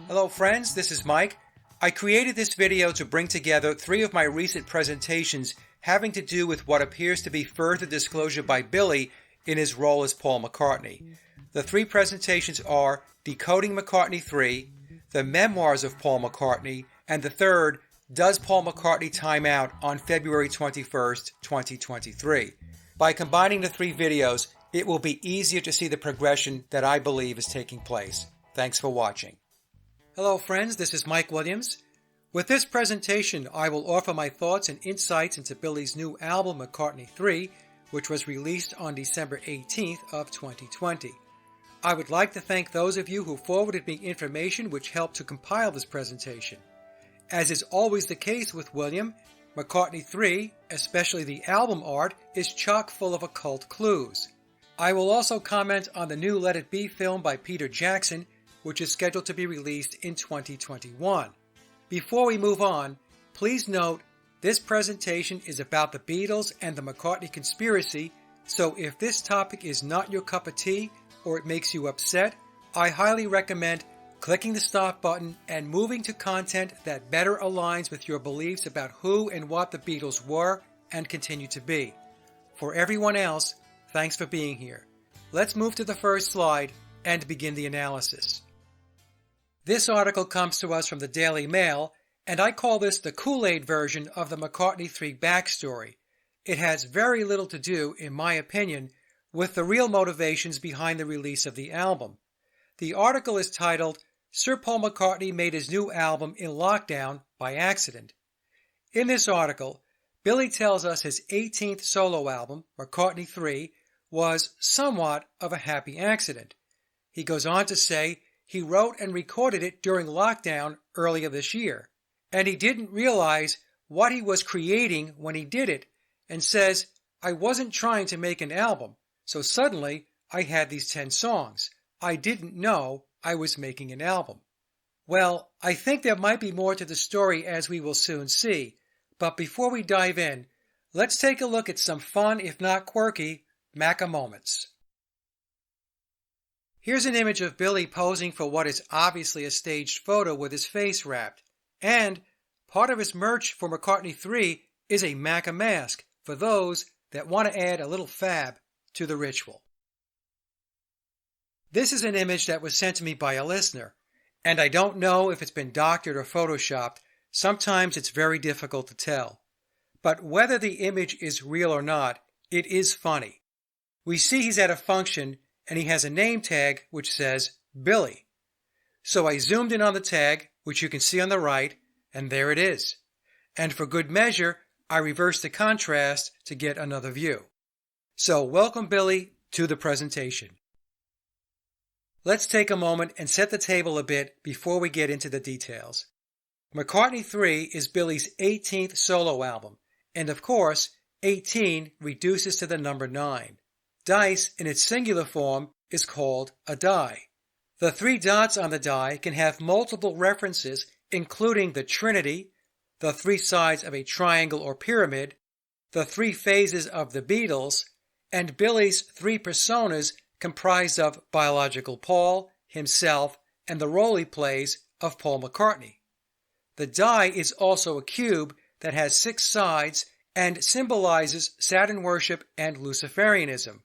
Hello friends, this is Mike. I created this video to bring together three of my recent presentations having to do with what appears to be further disclosure by Billy in his role as Paul McCartney. The three presentations are Decoding McCartney III, the Memoirs of Paul McCartney, and the third, Does Paul McCartney Time Out on February 21st, 2023. By combining the three videos, it will be easier to see the progression that I believe is taking place. Thanks for watching. Hello friends, this is Mike Williams. With this presentation, I will offer my thoughts and insights into Billy's new album, McCartney III, which was released on December 18th of 2020. I would like to thank those of you who forwarded me information which helped to compile this presentation. As is always the case with William, McCartney III, especially the album art, is chock full of occult clues. I will also comment on the new Let It Be film by Peter Jackson, which is scheduled to be released in 2021. Before we move on, please note this presentation is about the Beatles and the McCartney conspiracy, so if this topic is not your cup of tea or it makes you upset, I highly recommend clicking the stop button and moving to content that better aligns with your beliefs about who and what the Beatles were and continue to be. For everyone else, thanks for being here. Let's move to the first slide and begin the analysis. This article comes to us from the Daily Mail, and I call this the Kool-Aid version of the McCartney III backstory. It has very little to do, in my opinion, with the real motivations behind the release of the album. The article is titled, Sir Paul McCartney Made His New Album in Lockdown by Accident. In this article, Billy tells us his 18th solo album, McCartney III, was somewhat of a happy accident. He goes on to say he wrote and recorded it during lockdown earlier this year, and he didn't realize what he was creating when he did it, and says, I wasn't trying to make an album, so suddenly I had these 10 songs. I didn't know I was making an album. Well, I think there might be more to the story as we will soon see, but before we dive in, let's take a look at some fun, if not quirky, Macca moments. Here's an image of Billy posing for what is obviously a staged photo with his face wrapped. And part of his merch for McCartney III is a Macca mask for those that want to add a little fab to the ritual. This is an image that was sent to me by a listener, and I don't know if it's been doctored or photoshopped. Sometimes it's very difficult to tell. But whether the image is real or not, it is funny. We see he's at a function and he has a name tag which says Billy. So I zoomed in on the tag, which you can see on the right, and there it is. And for good measure, I reversed the contrast to get another view. So welcome Billy to the presentation. Let's take a moment and set the table a bit before we get into the details. McCartney III is Billy's 18th solo album, and of course, 18 reduces to the number 9. Dice, in its singular form, is called a die. The 3 dots on the die can have multiple references, including the Trinity, the 3 sides of a triangle or pyramid, the 3 phases of the Beatles, and Billy's 3 personas comprised of biological Paul, himself, and the role he plays of Paul McCartney. The die is also a cube that has 6 sides and symbolizes Saturn worship and Luciferianism.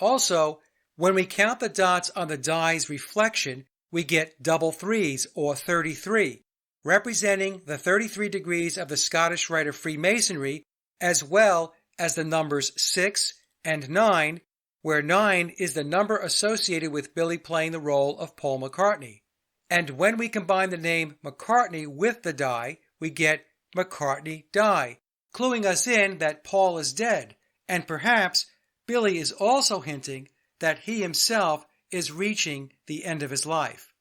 Also, when we count the dots on the die's reflection, we get double 3s, or 33, representing the 33 degrees of the Scottish Rite of Freemasonry, as well as the numbers 6 and 9, where 9 is the number associated with Billy playing the role of Paul McCartney. And when we combine the name McCartney with the die, we get McCartney die, cluing us in that Paul is dead, and perhaps Billy is also hinting that he himself is reaching the end of his life.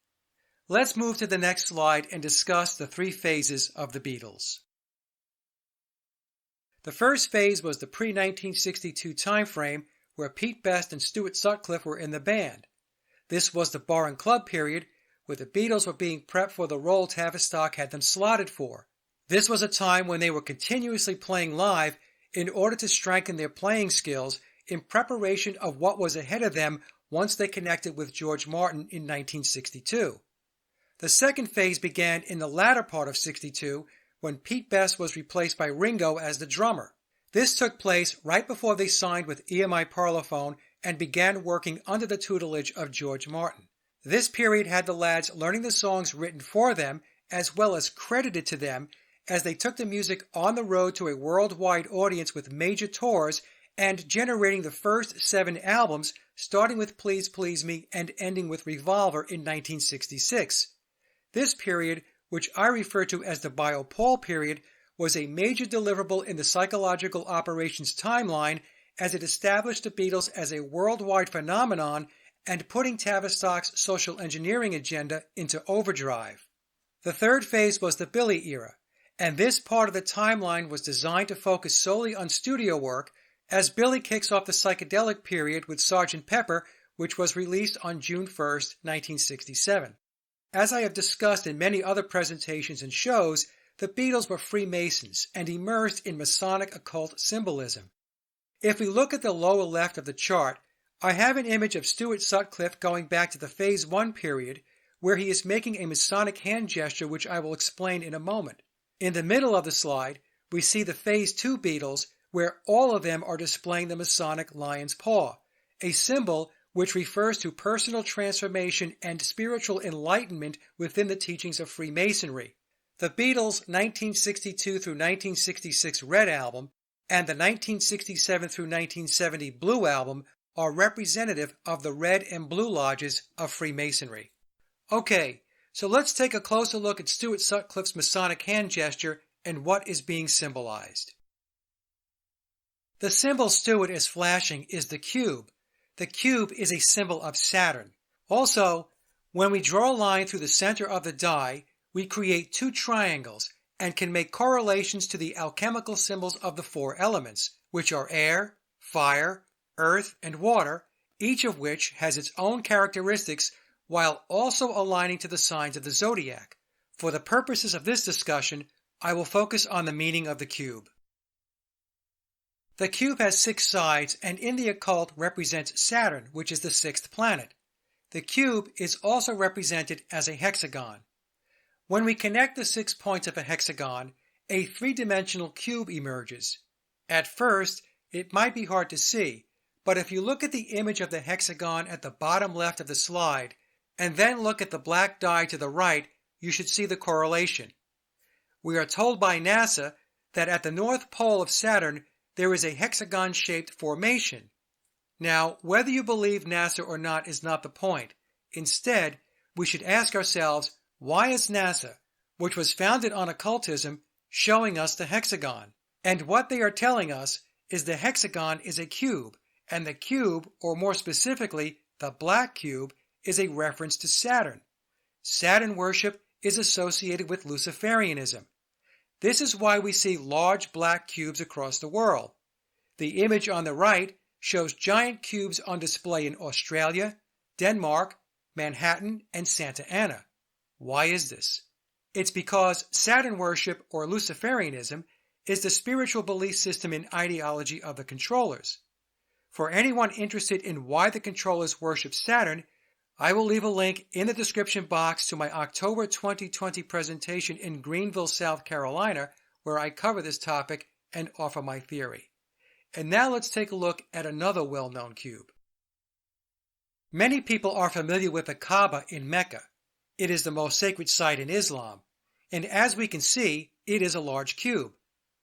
Let's move to the next slide and discuss the 3 phases of the Beatles. The first phase was the pre-1962 timeframe where Pete Best and Stuart Sutcliffe were in the band. This was the bar and club period where the Beatles were being prepped for the role Tavistock had them slotted for. This was a time when they were continuously playing live in order to strengthen their playing skills in preparation of what was ahead of them once they connected with George Martin in 1962. The second phase began in the latter part of '62 when Pete Best was replaced by Ringo as the drummer. This took place right before they signed with EMI Parlophone and began working under the tutelage of George Martin. This period had the lads learning the songs written for them as well as credited to them as they took the music on the road to a worldwide audience with major tours and generating the first 7 albums, starting with Please Please Me and ending with Revolver in 1966. This period, which I refer to as the Bio-Paul period, was a major deliverable in the psychological operations timeline as it established the Beatles as a worldwide phenomenon and putting Tavistock's social engineering agenda into overdrive. The third phase was the Billy era, and this part of the timeline was designed to focus solely on studio work as Billy kicks off the psychedelic period with Sgt. Pepper, which was released on June 1, 1967. As I have discussed in many other presentations and shows, the Beatles were Freemasons and immersed in Masonic occult symbolism. If we look at the lower left of the chart, I have an image of Stuart Sutcliffe going back to the Phase 1 period, where he is making a Masonic hand gesture which I will explain in a moment. In the middle of the slide, we see the Phase 2 Beatles, where all of them are displaying the Masonic lion's paw, a symbol which refers to personal transformation and spiritual enlightenment within the teachings of Freemasonry. The Beatles' 1962 through 1966 Red Album and the 1967 through 1970 Blue Album are representative of the Red and Blue Lodges of Freemasonry. Okay, so let's take a closer look at Stuart Sutcliffe's Masonic hand gesture and what is being symbolized. The symbol Stuart is flashing is the cube. The cube is a symbol of Saturn. Also, when we draw a line through the center of the die, we create 2 triangles and can make correlations to the alchemical symbols of the 4 elements, which are air, fire, earth, and water, each of which has its own characteristics while also aligning to the signs of the zodiac. For the purposes of this discussion, I will focus on the meaning of the cube. The cube has 6 sides and in the occult represents Saturn, which is the 6th planet. The cube is also represented as a hexagon. When we connect the 6 points of a hexagon, a 3-dimensional cube emerges. At first, it might be hard to see, but if you look at the image of the hexagon at the bottom left of the slide, and then look at the black die to the right, you should see the correlation. We are told by NASA that at the North Pole of Saturn, there is a hexagon-shaped formation. Now, whether you believe NASA or not is not the point. Instead, we should ask ourselves, why is NASA, which was founded on occultism, showing us the hexagon? And what they are telling us is the hexagon is a cube, and the cube, or more specifically, the black cube, is a reference to Saturn. Saturn worship is associated with Luciferianism. This is why we see large black cubes across the world. The image on the right shows giant cubes on display in Australia, Denmark, Manhattan, and Santa Ana. Why is this? It's because Saturn worship, or Luciferianism, is the spiritual belief system and ideology of the controllers. For anyone interested in why the controllers worship Saturn, I will leave a link in the description box to my October 2020 presentation in Greenville, South Carolina, where I cover this topic and offer my theory. And now let's take a look at another well-known cube. Many people are familiar with the Kaaba in Mecca. It is the most sacred site in Islam, and as we can see, it is a large cube.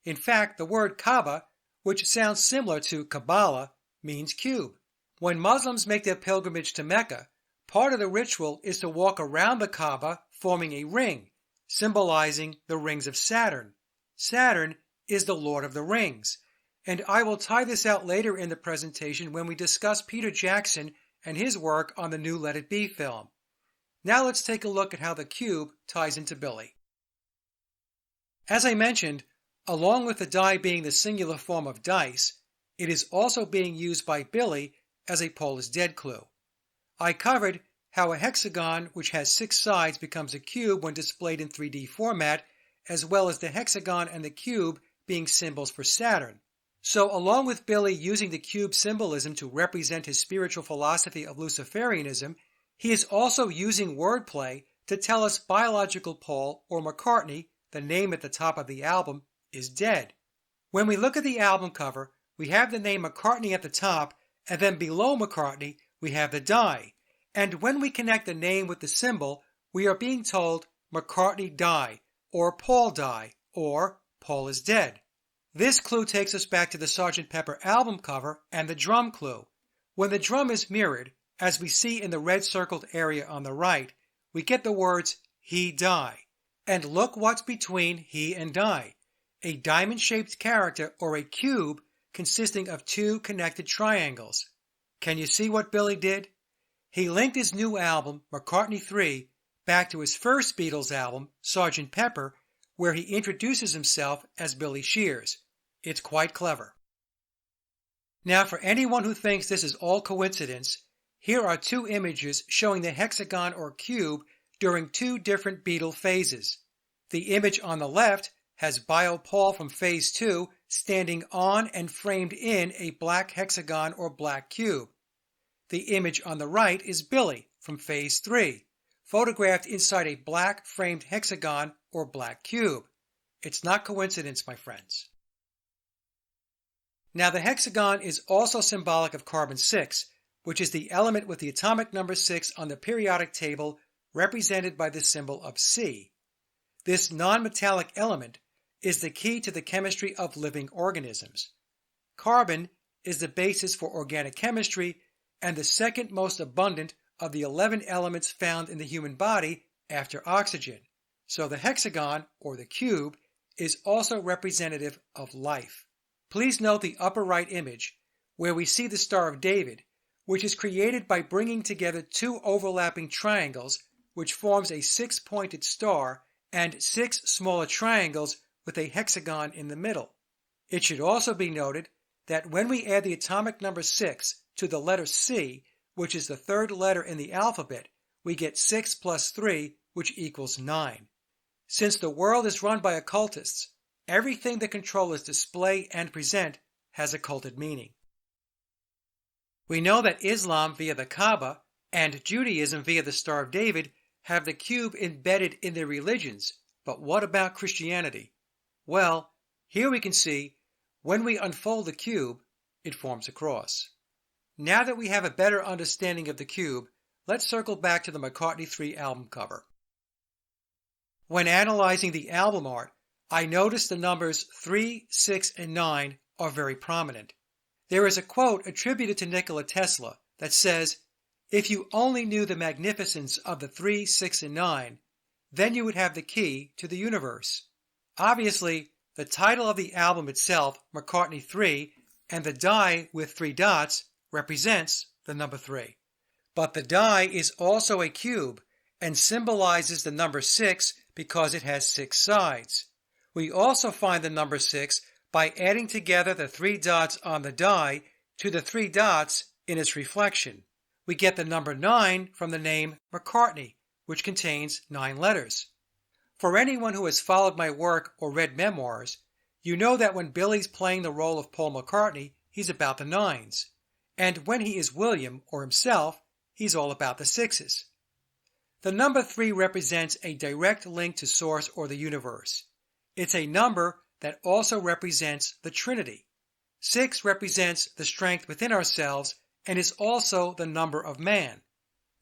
In fact, the word Kaaba, which sounds similar to Kabbalah, means cube. When Muslims make their pilgrimage to Mecca, part of the ritual is to walk around the Kaaba, forming a ring, symbolizing the rings of Saturn. Saturn is the Lord of the Rings, and I will tie this out later in the presentation when we discuss Peter Jackson and his work on the new Let It Be film. Now let's take a look at how the cube ties into Billy. As I mentioned, along with the die being the singular form of dice, it is also being used by Billy as a Paul is dead clue. I covered how a hexagon which has 6 sides becomes a cube when displayed in 3D format, as well as the hexagon and the cube being symbols for Saturn. So along with Billy using the cube symbolism to represent his spiritual philosophy of Luciferianism, he is also using wordplay to tell us biological Paul or McCartney, the name at the top of the album, is dead. When we look at the album cover, we have the name McCartney at the top, and then below McCartney we have the die. And when we connect the name with the symbol, we are being told McCartney die, or Paul die, or Paul is dead. This clue takes us back to the Sgt. Pepper album cover and the drum clue. When the drum is mirrored, as we see in the red circled area on the right, we get the words he die. And look what's between he and die. A diamond-shaped character or a cube consisting of two connected triangles. Can you see what Billy did? He linked his new album, McCartney III, back to his first Beatles album, Sgt. Pepper, where he introduces himself as Billy Shears. It's quite clever. Now, for anyone who thinks this is all coincidence, here are two images showing the hexagon or cube during two different Beatle phases. The image on the left has Bio Paul from Phase 2 standing on and framed in a black hexagon or black cube. The image on the right is Billy from Phase 3, photographed inside a black framed hexagon or black cube. It's not coincidence, my friends. Now, the hexagon is also symbolic of carbon-6, which is the element with the atomic number 6 on the periodic table, represented by the symbol of C. This non-metallic element is the key to the chemistry of living organisms. Carbon is the basis for organic chemistry and the second most abundant of the 11 elements found in the human body after oxygen. So the hexagon, or the cube, is also representative of life. Please note the upper right image, where we see the Star of David, which is created by bringing together two overlapping triangles, which forms a 6-pointed star, and 6 smaller triangles with a hexagon in the middle. It should also be noted that when we add the atomic number 6 to the letter C, which is the third letter in the alphabet, we get 6 plus 3, which equals 9. Since the world is run by occultists, everything the controllers display and present has occulted meaning. We know that Islam via the Kaaba and Judaism via the Star of David have the cube embedded in their religions, but what about Christianity? Well, here we can see, when we unfold the cube, it forms a cross. Now that we have a better understanding of the cube, let's circle back to the McCartney III album cover. When analyzing the album art, I noticed the numbers 3, 6, and 9 are very prominent. There is a quote attributed to Nikola Tesla that says, "If you only knew the magnificence of the 3, 6, and 9, then you would have the key to the universe." Obviously, the title of the album itself, McCartney III, and the die with 3 dots represents the number 3. But the die is also a cube and symbolizes the number 6 because it has 6 sides. We also find the number 6 by adding together the 3 dots on the die to the 3 dots in its reflection. We get the number 9 from the name McCartney, which contains 9 letters. For anyone who has followed my work or read Memoirs, you know that when Billy's playing the role of Paul McCartney, he's about the 9s. And when he is William, or himself, he's all about the 6s. The number 3 represents a direct link to Source or the universe. It's a number that also represents the Trinity. 6 represents the strength within ourselves and is also the number of man.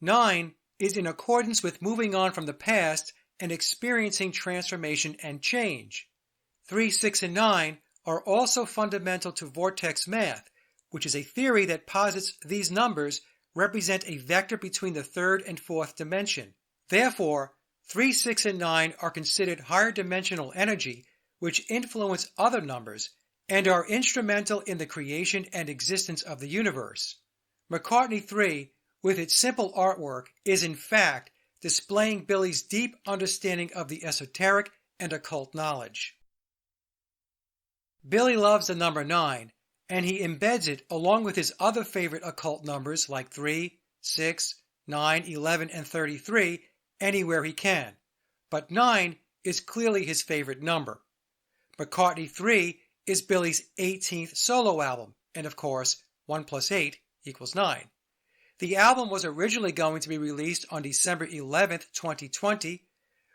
9 is in accordance with moving on from the past and experiencing transformation and change. 3, 6, and 9 are also fundamental to vortex math, which is a theory that posits these numbers represent a vector between the third and fourth dimension. Therefore, 3, 6, and 9 are considered higher dimensional energy which influence other numbers and are instrumental in the creation and existence of the universe. McCartney III, with its simple artwork, is in fact displaying Billy's deep understanding of the esoteric and occult knowledge. Billy loves the number 9, and he embeds it along with his other favorite occult numbers like 3, 6, 9, 11, and 33 anywhere he can. But 9 is clearly his favorite number. McCartney III is Billy's 18th solo album, and of course, 1 plus 8 equals 9. The album was originally going to be released on December 11th, 2020.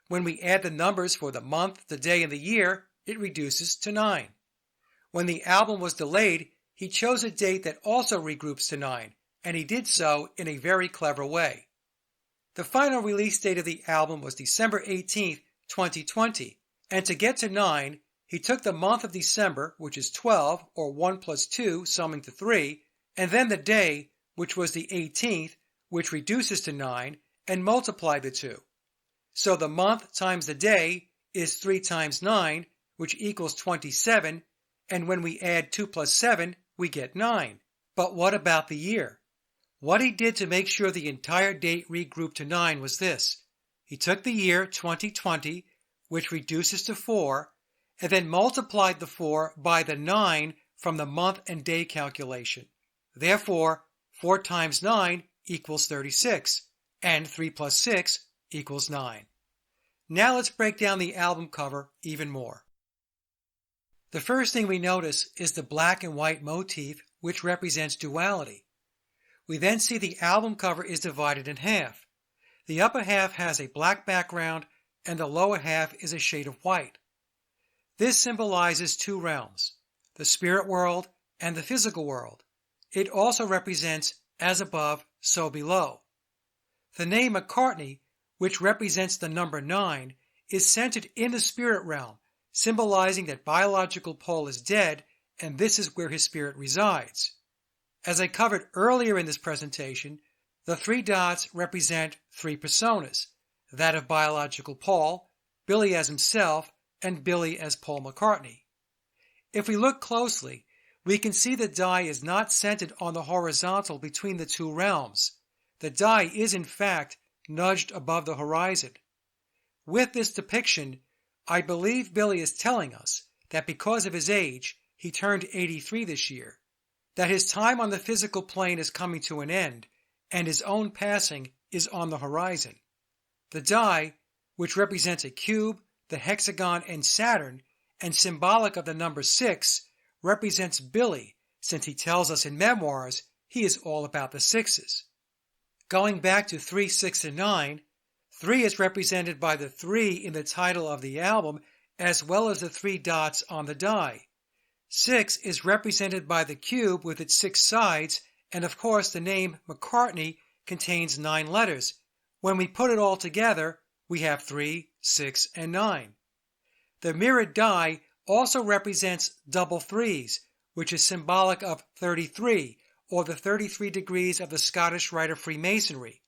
When we add the numbers for the month, the day, and the year, it reduces to 9. When the album was delayed, he chose a date that also regroups to 9, and he did so in a very clever way. The final release date of the album was December 18th, 2020, and to get to 9, he took the month of December, which is 12, or 1 plus 2, summing to 3, and then the day, which was the 18th, which reduces to 9, and multiplied the two. So the month times the day is 3 times 9, which equals 27, and when we add 2 plus 7, we get 9. But what about the year? What he did to make sure the entire date regrouped to 9 was this. He took the year 2020, which reduces to 4, and then multiplied the 4 by the 9 from the month and day calculation. Therefore, 4 times 9 equals 36, and 3 plus 6 equals 9. Now let's break down the album cover even more. The first thing we notice is the black and white motif, which represents duality. We then see the album cover is divided in half. The upper half has a black background, and the lower half is a shade of white. This symbolizes two realms, the spirit world and the physical world. It also represents as above, so below. The name McCartney, which represents the number 9, is centered in the spirit realm, symbolizing that biological Paul is dead, and this is where his spirit resides. As I covered earlier in this presentation, the 3 dots represent 3 personas, that of biological Paul, Billy as himself, and Billy as Paul McCartney. If we look closely, we can see the die is not centered on the horizontal between the two realms. The die is in fact nudged above the horizon. With this depiction, I believe Billy is telling us that because of his age, he turned 83 this year, that his time on the physical plane is coming to an end, and his own passing is on the horizon. The die, which represents a cube, the hexagon, and Saturn, and symbolic of the number 6, represents Billy, since he tells us in Memoirs he is all about the sixes. Going back to 3, 6, and 9, 3 is represented by the 3 in the title of the album, as well as the 3 dots on the die. 6 is represented by the cube with its 6 sides, and of course the name McCartney contains 9 letters. When we put it all together, we have 3, 6, and 9. The mirrored die also represents double 3s, which is symbolic of 33, or the 33 degrees of the Scottish rite of Freemasonry.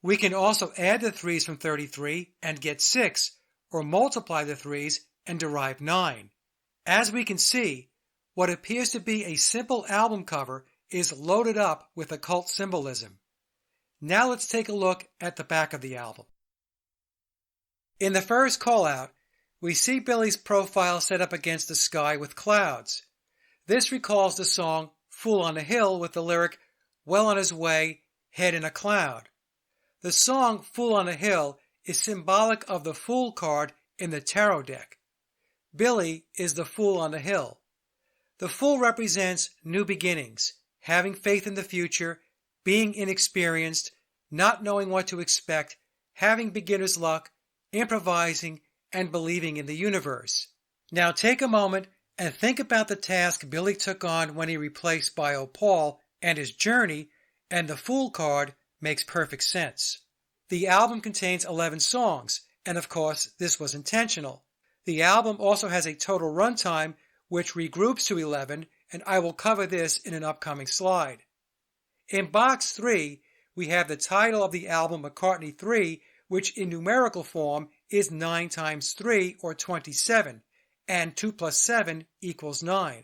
We can also add the 3s from 33 and get 6, or multiply the 3s and derive 9. As we can see, what appears to be a simple album cover is loaded up with occult symbolism. Now let's take a look at the back of the album. In the first call-out, we see Billy's profile set up against the sky with clouds. This recalls the song Fool on a Hill with the lyric, well on his way, head in a cloud. The song Fool on a Hill is symbolic of the Fool card in the tarot deck. Billy is the Fool on the Hill. The Fool represents new beginnings, having faith in the future, being inexperienced, not knowing what to expect, having beginner's luck, improvising, and believing in the universe. Now take a moment and think about the task Billy took on when he replaced Bio Paul and his journey, and the Fool card makes perfect sense. The album contains 11 songs, and of course this was intentional. The album also has a total runtime which regroups to 11, and I will cover this in an upcoming slide. In box 3, we have the title of the album McCartney III, which in numerical form is 9 times 3, or 27, and 2 plus 7 equals 9.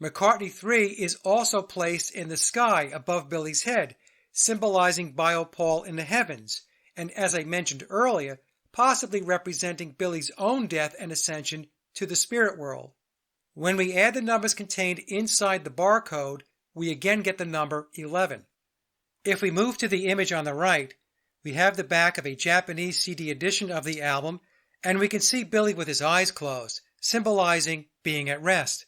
McCartney III is also placed in the sky above Billy's head, symbolizing Bio Paul in the heavens, and as I mentioned earlier, possibly representing Billy's own death and ascension to the spirit world. When we add the numbers contained inside the barcode, we again get the number 11. If we move to the image on the right, we have the back of a Japanese CD edition of the album, and we can see Billy with his eyes closed, symbolizing being at rest.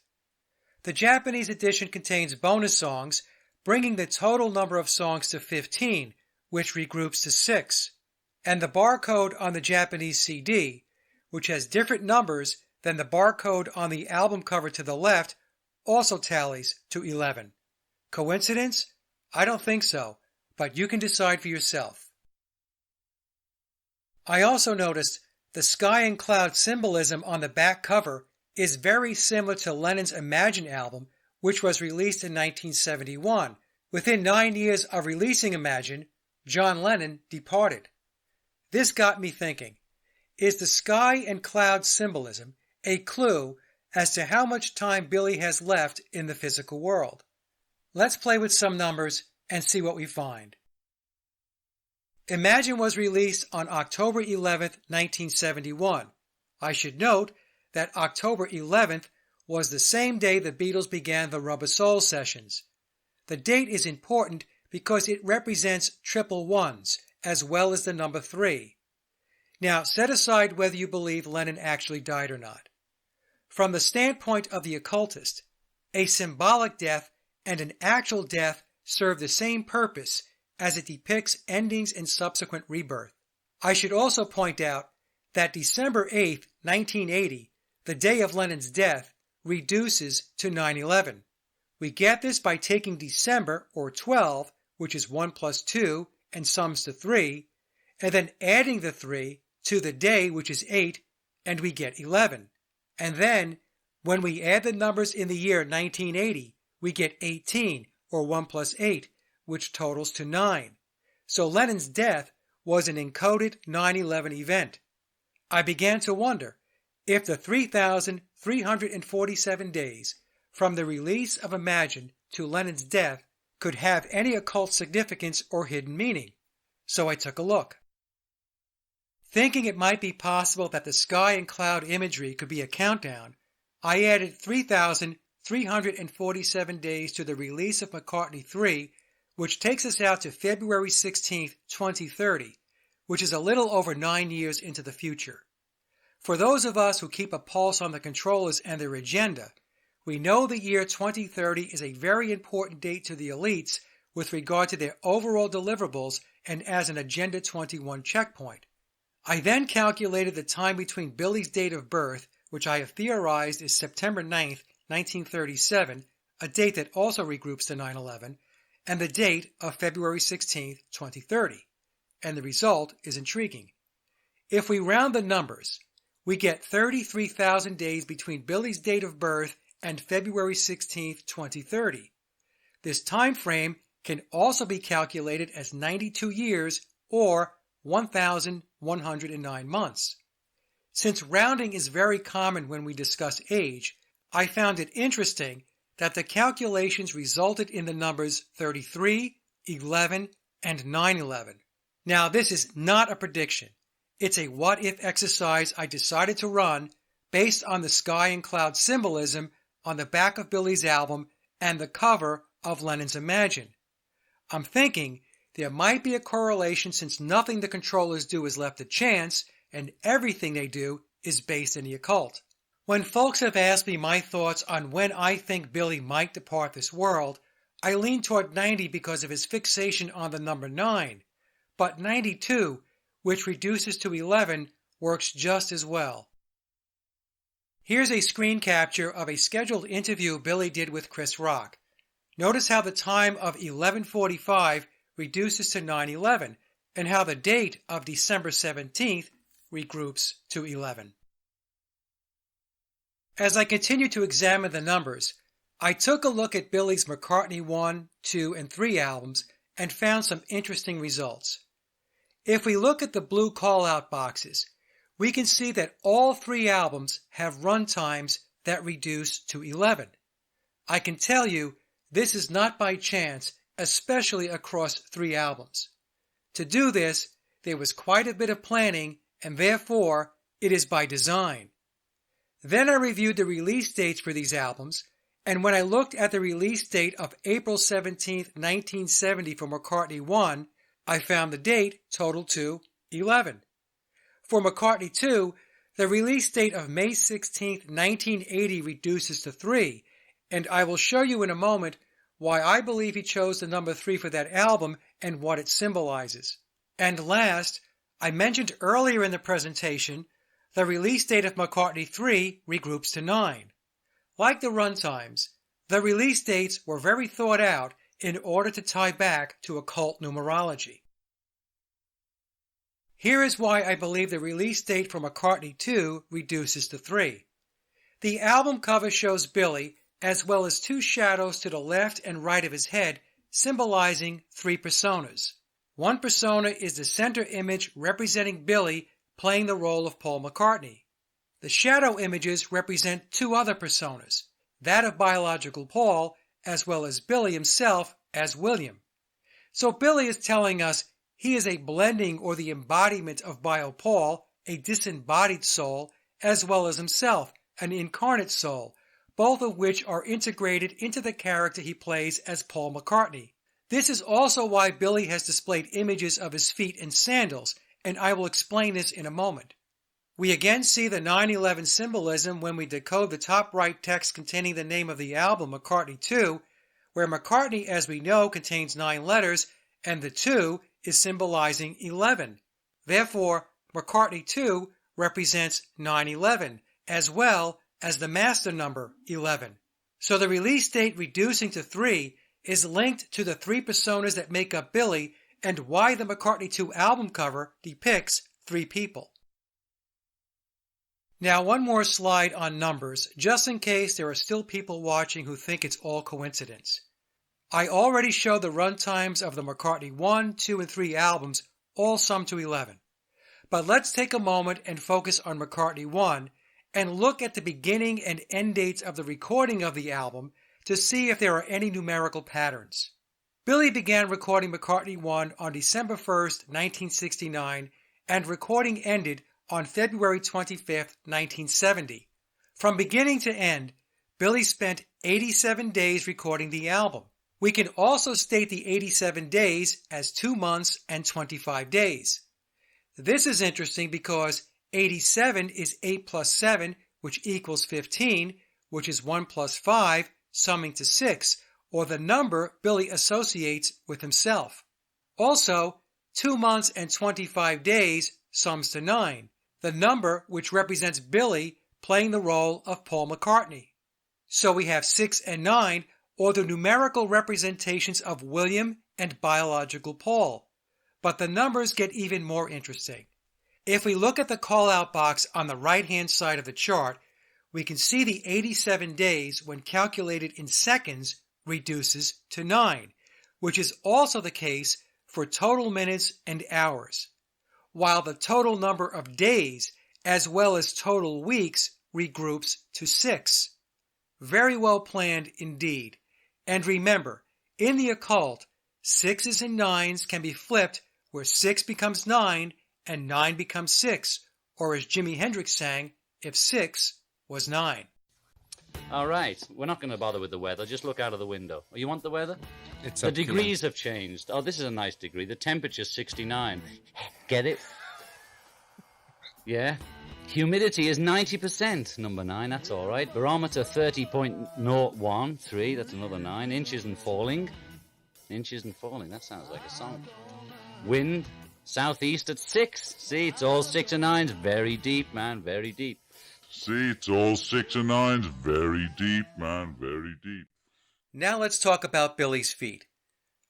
The Japanese edition contains bonus songs, bringing the total number of songs to 15, which regroups to 6, and the barcode on the Japanese CD, which has different numbers than the barcode on the album cover to the left, also tallies to 11. Coincidence? I don't think so, but you can decide for yourself. I also noticed the sky and cloud symbolism on the back cover is very similar to Lennon's Imagine album, which was released in 1971. Within 9 years of releasing Imagine, John Lennon departed. This got me thinking, is the sky and cloud symbolism a clue as to how much time Billy has left in the physical world? Let's play with some numbers and see what we find. Imagine was released on October 11th, 1971. I should note that October 11th was the same day the Beatles began the Rubber Soul sessions. The date is important because it represents triple ones as well as the number 3. Now, set aside whether you believe Lennon actually died or not. From the standpoint of the occultist, a symbolic death and an actual death serve the same purpose as it depicts endings and subsequent rebirth. I should also point out that December 8th, 1980, the day of Lennon's death, reduces to 9/11. We get this by taking December, or 12, which is 1 plus 2, and sums to 3, and then adding the 3 to the day, which is 8, and we get 11. And then, when we add the numbers in the year 1980, we get 18, or 1 plus 8, which totals to 9. So Lennon's death was an encoded 9/11 event. I began to wonder if the 3,347 days from the release of Imagine to Lennon's death could have any occult significance or hidden meaning. So I took a look. Thinking it might be possible that the sky and cloud imagery could be a countdown, I added 3,347 days to the release of McCartney III, which takes us out to February 16, 2030, which is a little over 9 years into the future. For those of us who keep a pulse on the controllers and their agenda, we know the year 2030 is a very important date to the elites with regard to their overall deliverables and as an Agenda 21 checkpoint. I then calculated the time between Billy's date of birth, which I have theorized is September 9th, 1937, a date that also regroups to 9/11, and the date of February 16th, 2030. And the result is intriguing. If we round the numbers, we get 33,000 days between Billy's date of birth and February 16th, 2030. This time frame can also be calculated as 92 years or 1,109 months. Since rounding is very common when we discuss age, I found it interesting that the calculations resulted in the numbers 33, 11, and 9/11. Now, this is not a prediction. It's a what-if exercise I decided to run based on the sky and cloud symbolism on the back of Billy's album and the cover of Lennon's Imagine. I'm thinking there might be a correlation since nothing the controllers do is left to chance and everything they do is based in the occult. When folks have asked me my thoughts on when I think Billy might depart this world, I lean toward 90 because of his fixation on the number 9, but 92, which reduces to 11, works just as well. Here's a screen capture of a scheduled interview Billy did with Chris Rock. Notice how the time of 11:45 reduces to 9/11 and how the date of December 17th regroups to 11. As I continue to examine the numbers, I took a look at Billy's McCartney 1, 2, and 3 albums and found some interesting results. If we look at the blue call-out boxes, we can see that all 3 albums have run times that reduce to 11. I can tell you this is not by chance, especially across 3 albums. To do this, there was quite a bit of planning, and therefore, it is by design. Then I reviewed the release dates for these albums, and when I looked at the release date of April 17, 1970 for McCartney 1, I found the date totaled to 11. For McCartney 2, the release date of May 16, 1980 reduces to 3, and I will show you in a moment why I believe he chose the number 3 for that album and what it symbolizes. And last, I mentioned earlier in the presentation, the release date of McCartney III regroups to 9. Like the runtimes, the release dates were very thought out in order to tie back to occult numerology. Here is why I believe the release date for McCartney II reduces to 3. The album cover shows Billy, as well as 2 shadows to the left and right of his head, symbolizing 3 personas. One persona is the center image representing Billy playing the role of Paul McCartney. The shadow images represent 2 other personas, that of biological Paul, as well as Billy himself as William. So Billy is telling us he is a blending or the embodiment of Bio-Paul, a disembodied soul, as well as himself, an incarnate soul, both of which are integrated into the character he plays as Paul McCartney. This is also why Billy has displayed images of his feet in sandals, and I will explain this in a moment. We again see the 9/11 symbolism when we decode the top right text containing the name of the album, McCartney II, where McCartney, as we know, contains 9 letters, and the 2 is symbolizing 11. Therefore, McCartney II represents 9/11, as well as the master number 11. So the release date reducing to 3 is linked to the 3 personas that make up Billy and why the McCartney II album cover depicts 3 people. Now one more slide on numbers, just in case there are still people watching who think it's all coincidence. I already showed the runtimes of the McCartney 1, 2, and 3 albums, all sum to 11. But let's take a moment and focus on McCartney 1 and look at the beginning and end dates of the recording of the album to see if there are any numerical patterns. Billy began recording McCartney 1 on December 1st, 1969, and recording ended on February 25th, 1970. From beginning to end, Billy spent 87 days recording the album. We can also state the 87 days as 2 months and 25 days. This is interesting because 87 is 8 plus 7, which equals 15, which is 1 plus 5, summing to 6, or the number Billy associates with himself. Also, 2 months and 25 days sums to 9, the number which represents Billy playing the role of Paul McCartney. So we have 6 and 9, or the numerical representations of William and biological Paul. But the numbers get even more interesting. If we look at the call-out box on the right-hand side of the chart, we can see the 87 days, when calculated in seconds, reduces to 9, which is also the case for total minutes and hours, while the total number of days, as well as total weeks, regroups to 6. Very well planned indeed. And remember, in the occult, 6s and 9s can be flipped where 6 becomes 9 and 9 becomes 6, or as Jimi Hendrix sang, if 6 was 9. All right, we're not going to bother with the weather. Just look out of the window. Oh, you want the weather? It's the degrees have changed. Oh, this is a nice degree. The temperature's 69. Get it? Yeah. Humidity is 90%, number 9, that's all right. Barometer 30.013, that's another 9. Inches and falling. Inches and falling, that sounds like a song. Wind, southeast at 6. See, it's all 6 and 9s. Very deep, man, very deep. See, it's all 6 and 9s. Very deep, man, very deep. Now let's talk about Billy's feet.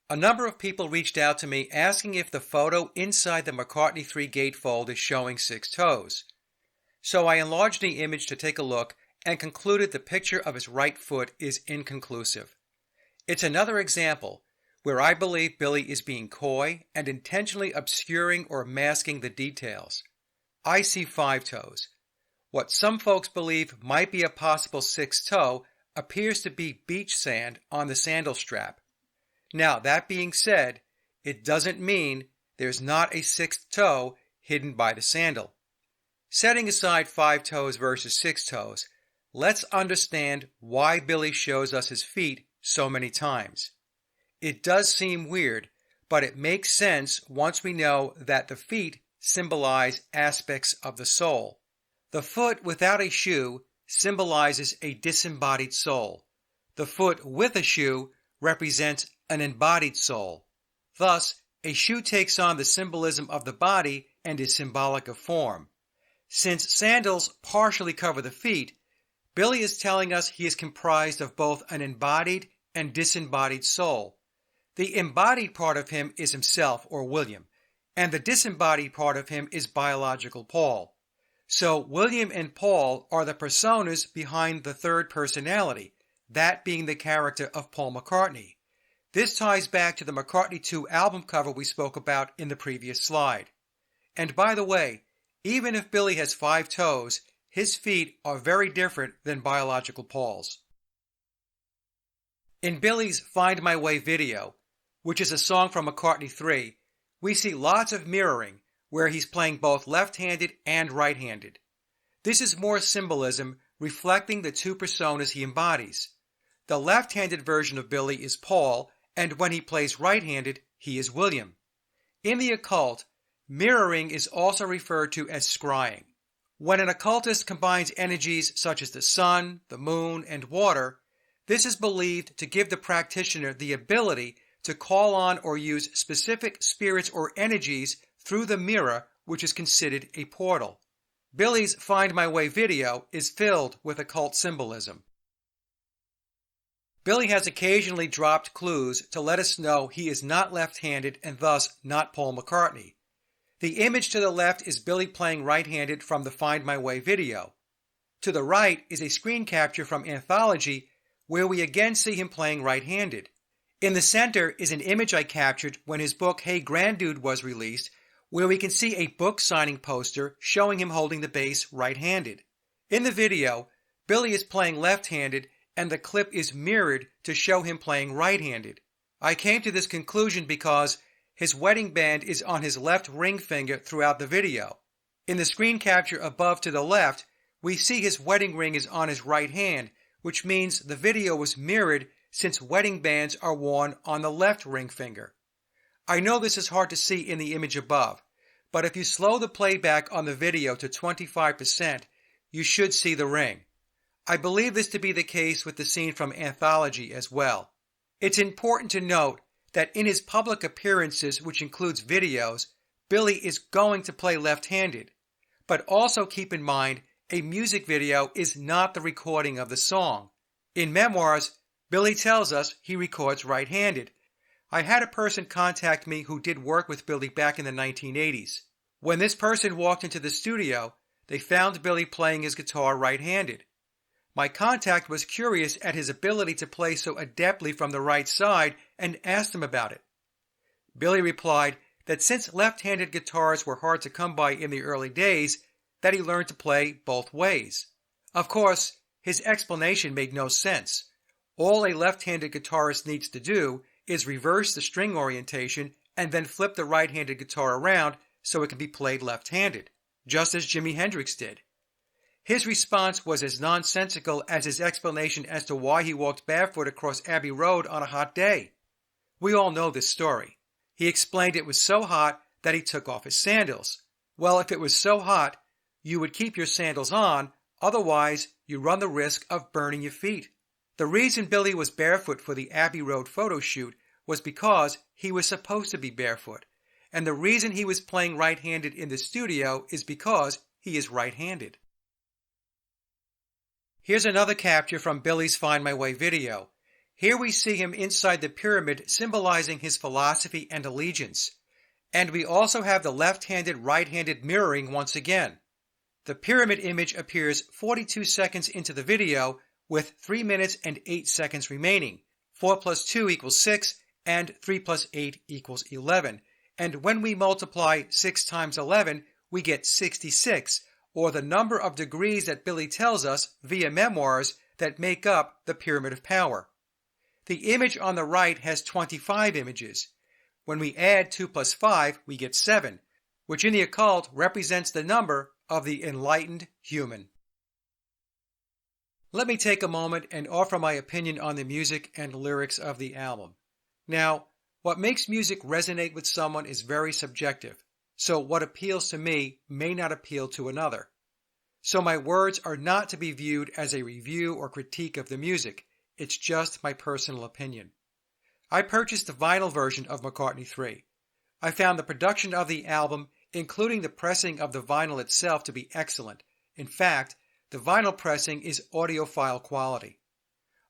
A number of people reached out to me asking if the photo inside the McCartney III gatefold is showing 6 toes. So I enlarged the image to take a look and concluded the picture of his right foot is inconclusive. It's another example where I believe Billy is being coy and intentionally obscuring or masking the details. I see 5 toes. What some folks believe might be a possible 6th toe appears to be beach sand on the sandal strap. Now, that being said, it doesn't mean there's not a 6th toe hidden by the sandal. Setting aside 5 toes versus 6 toes, let's understand why Billy shows us his feet so many times. It does seem weird, but it makes sense once we know that the feet symbolize aspects of the soul. The foot without a shoe symbolizes a disembodied soul. The foot with a shoe represents an embodied soul. Thus, a shoe takes on the symbolism of the body and is symbolic of form. Since sandals partially cover the feet, Billy is telling us he is comprised of both an embodied and disembodied soul. The embodied part of him is himself, or William, and the disembodied part of him is biological Paul. So William and Paul are the personas behind the third personality, that being the character of Paul McCartney. This ties back to the McCartney II album cover we spoke about in the previous slide. And by the way, even if Billy has 5 toes, his feet are very different than biological Paul's. In Billy's Find My Way video, which is a song from McCartney III, we see lots of mirroring, where he's playing both left-handed and right-handed. This is more symbolism reflecting the 2 personas he embodies. The left-handed version of Billy is Paul, and when he plays right-handed, he is William. In the occult, mirroring is also referred to as scrying. When an occultist combines energies such as the sun, the moon, and water, this is believed to give the practitioner the ability to call on or use specific spirits or energies through the mirror, which is considered a portal. Billy's Find My Way video is filled with occult symbolism. Billy has occasionally dropped clues to let us know he is not left-handed and thus not Paul McCartney. The image to the left is Billy playing right-handed from the Find My Way video. To the right is a screen capture from Anthology where we again see him playing right-handed. In the center is an image I captured when his book Hey Grandude was released, where we can see a book signing poster showing him holding the bass right-handed. In the video, Billy is playing left-handed and the clip is mirrored to show him playing right-handed. I came to this conclusion because his wedding band is on his left ring finger throughout the video. In the screen capture above to the left, we see his wedding ring is on his right hand, which means the video was mirrored since wedding bands are worn on the left ring finger. I know this is hard to see in the image above, but if you slow the playback on the video to 25%, you should see the ring. I believe this to be the case with the scene from Anthology as well. It's important to note that in his public appearances, which includes videos, Billy is going to play left-handed. But also keep in mind, a music video is not the recording of the song. In Memoirs, Billy tells us he records right-handed. I had a person contact me who did work with Billy back in the 1980s. When this person walked into the studio, they found Billy playing his guitar right-handed. My contact was curious at his ability to play so adeptly from the right side and asked him about it. Billy replied that since left-handed guitars were hard to come by in the early days, that he learned to play both ways. Of course, his explanation made no sense. All a left-handed guitarist needs to do is reverse the string orientation and then flip the right-handed guitar around so it can be played left-handed, just as Jimi Hendrix did. His response was as nonsensical as his explanation as to why he walked barefoot across Abbey Road on a hot day. We all know this story. He explained it was so hot that he took off his sandals. Well, if it was so hot, you would keep your sandals on, otherwise you run the risk of burning your feet. The reason Billy was barefoot for the Abbey Road photo shoot was because he was supposed to be barefoot, and the reason he was playing right-handed in the studio is because he is right-handed. Here's another capture from Billy's Find My Way video. Here we see him inside the pyramid symbolizing his philosophy and allegiance. And we also have the left-handed, right-handed mirroring once again. The pyramid image appears 42 seconds into the video with 3 minutes and 8 seconds remaining. 4 plus 2 equals 6 and 3 plus 8 equals 11. And when we multiply 6 times 11, we get 66, or the number of degrees that Billy tells us via Memoirs that make up the Pyramid of Power. The image on the right has 25 images. When we add 2 plus 5, we get 7, which in the occult represents the number of the enlightened human. Let me take a moment and offer my opinion on the music and lyrics of the album. Now, what makes music resonate with someone is very subjective. So what appeals to me may not appeal to another. So my words are not to be viewed as a review or critique of the music. It's just my personal opinion. I purchased the vinyl version of McCartney III. I found the production of the album, including the pressing of the vinyl itself, to be excellent. In fact, the vinyl pressing is audiophile quality.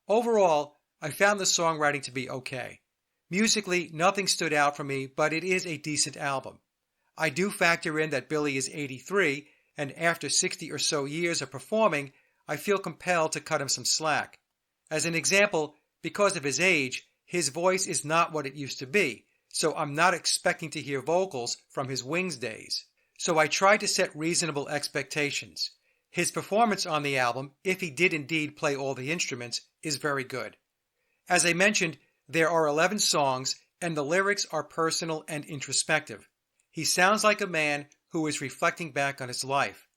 Overall, I found the songwriting to be okay. Musically, nothing stood out for me, but it is a decent album. I do factor in that Billy is 83, and after 60 or so years of performing, I feel compelled to cut him some slack. As an example, because of his age, his voice is not what it used to be, so I'm not expecting to hear vocals from his Wings days. So I tried to set reasonable expectations. His performance on the album, if he did indeed play all the instruments, is very good. As I mentioned, there are 11 songs, and the lyrics are personal and introspective. He sounds like a man who is reflecting back on his life.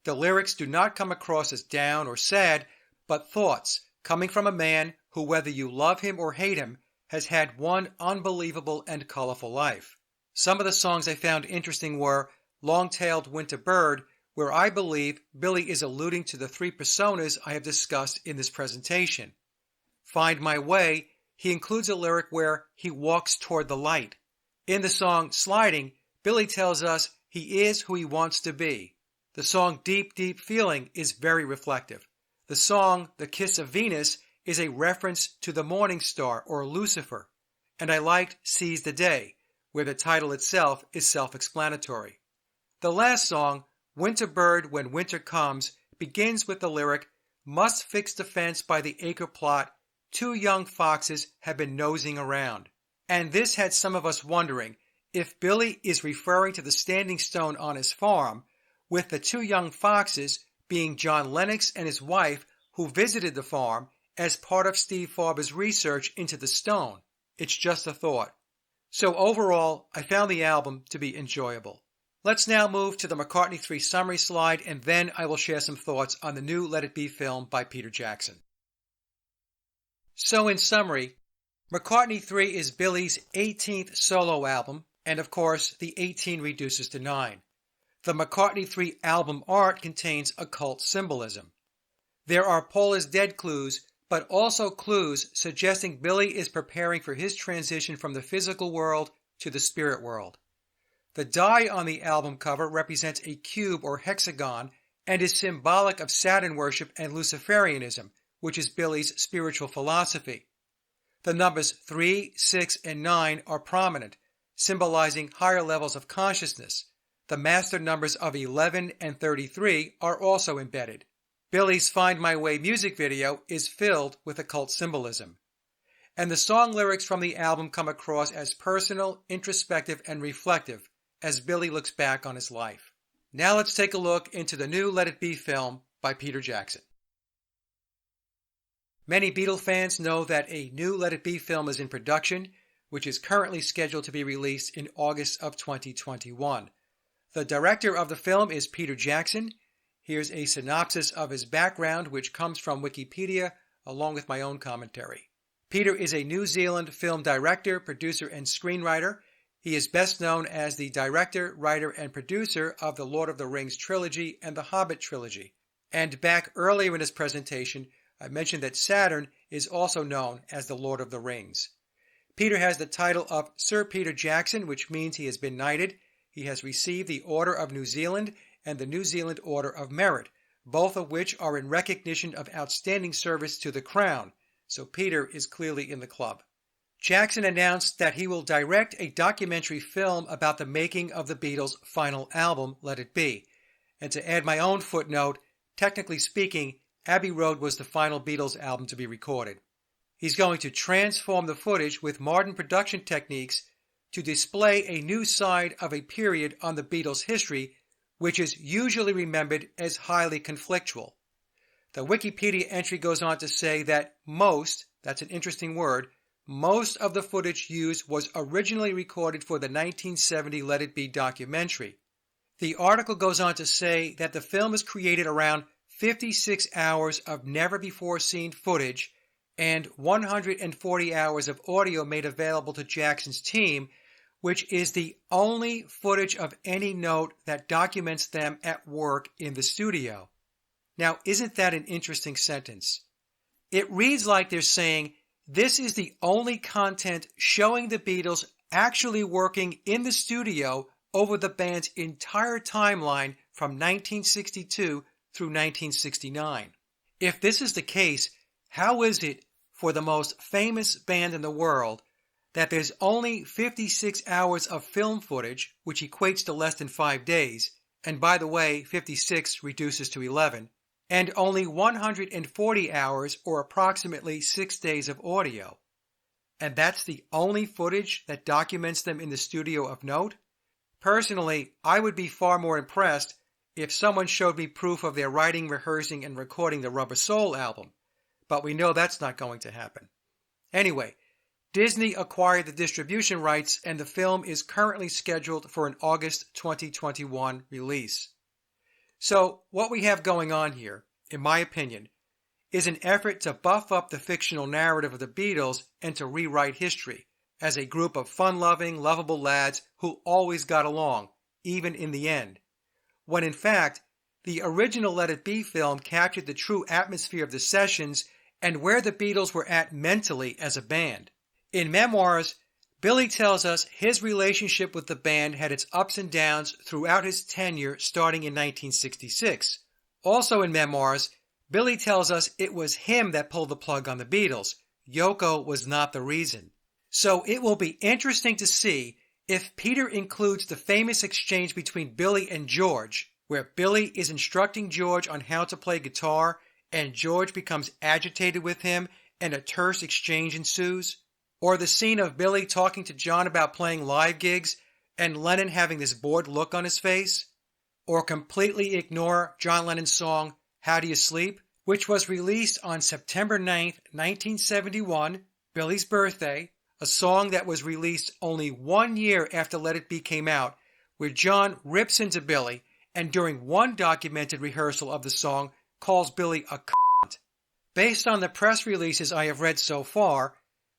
The lyrics do not come across as down or sad, but thoughts coming from a man who, whether you love him or hate him, has had one unbelievable and colorful life. Some of the songs I found interesting were Long-Tailed Winter Bird, where I believe Billy is alluding to the three personas I have discussed in this presentation. Find My Way, he includes a lyric where he walks toward the light. In the song Sliding, Billy tells us he is who he wants to be. The song Deep, Deep Feeling is very reflective. The song The Kiss of Venus is a reference to the morning star or Lucifer. And I liked Seize the Day, where the title itself is self-explanatory. The last song, Winter Bird When Winter Comes, begins with the lyric, Must fix the fence by the acre plot, two young foxes have been nosing around. And this had some of us wondering if Billy is referring to the standing stone on his farm, with the two young foxes being John Lennox and his wife who visited the farm as part of Steve Farber's research into the stone. It's just a thought. So overall, I found the album to be enjoyable. Let's now move to the McCartney III summary slide, and then I will share some thoughts on the new Let It Be film by Peter Jackson. So in summary, McCartney III is Billy's 18th solo album, and of course, the 18 reduces to 9. The McCartney III album art contains occult symbolism. There are Paul is dead clues, but also clues suggesting Billy is preparing for his transition from the physical world to the spirit world. The die on the album cover represents a cube or hexagon and is symbolic of Saturn worship and Luciferianism, which is Billy's spiritual philosophy. The numbers 3, 6, and 9 are prominent, symbolizing higher levels of consciousness. The master numbers of 11 and 33 are also embedded. Billy's Find My Way music video is filled with occult symbolism. And the song lyrics from the album come across as personal, introspective, and reflective as Billy looks back on his life. Now let's take a look into the new Let It Be film by Peter Jackson. Many Beatle fans know that a new Let It Be film is in production, which is currently scheduled to be released in August of 2021. The director of the film is Peter Jackson. Here's a synopsis of his background, which comes from Wikipedia, along with my own commentary. Peter is a New Zealand film director, producer, and screenwriter. He is best known as the director, writer, and producer of the Lord of the Rings trilogy and the Hobbit trilogy. And back earlier in his presentation, I mentioned that Saturn is also known as the Lord of the Rings. Peter has the title of Sir Peter Jackson, which means he has been knighted. He has received the Order of New Zealand and the New Zealand Order of Merit, both of which are in recognition of outstanding service to the Crown, so Peter is clearly in the club. Jackson announced that he will direct a documentary film about the making of the Beatles' final album, Let It Be. And to add my own footnote, technically speaking, Abbey Road was the final Beatles album to be recorded. He's going to transform the footage with modern production techniques to display a new side of a period on the Beatles' history, which is usually remembered as highly conflictual. The Wikipedia entry goes on to say that most, that's an interesting word, most of the footage used was originally recorded for the 1970 Let It Be documentary. The article goes on to say that the film is created around 56 hours of never-before-seen footage and 140 hours of audio made available to Jackson's team, which is the only footage of any note that documents them at work in the studio. Now, isn't that an interesting sentence? It reads like they're saying, This is the only content showing the Beatles actually working in the studio over the band's entire timeline from 1962 through 1969. If this is the case, how is it for the most famous band in the world that there's only 56 hours of film footage, which equates to less than 5 days, and by the way, 56 reduces to 11, and only 140 hours or approximately 6 days of audio? And that's the only footage that documents them in the studio of note? Personally, I would be far more impressed if someone showed me proof of their writing, rehearsing, and recording the Rubber Soul album, but we know that's not going to happen. Anyway, Disney acquired the distribution rights and the film is currently scheduled for an August 2021 release. So what we have going on here, in my opinion, is an effort to buff up the fictional narrative of the Beatles and to rewrite history as a group of fun-loving, lovable lads who always got along, even in the end. When in fact, the original Let It Be film captured the true atmosphere of the sessions and where the Beatles were at mentally as a band. In Memoirs, Billy tells us his relationship with the band had its ups and downs throughout his tenure starting in 1966. Also in Memoirs, Billy tells us it was him that pulled the plug on the Beatles. Yoko was not the reason. So it will be interesting to see if Peter includes the famous exchange between Billy and George, where Billy is instructing George on how to play guitar and George becomes agitated with him and a terse exchange ensues, or the scene of Billy talking to John about playing live gigs and Lennon having this bored look on his face, or completely ignore John Lennon's song How Do You Sleep, which was released on September 9th, 1971, Billy's birthday, a song that was released only 1 year after Let It Be came out, where John rips into Billy and during one documented rehearsal of the song calls Billy a cunt. Based on the press releases I have read so far,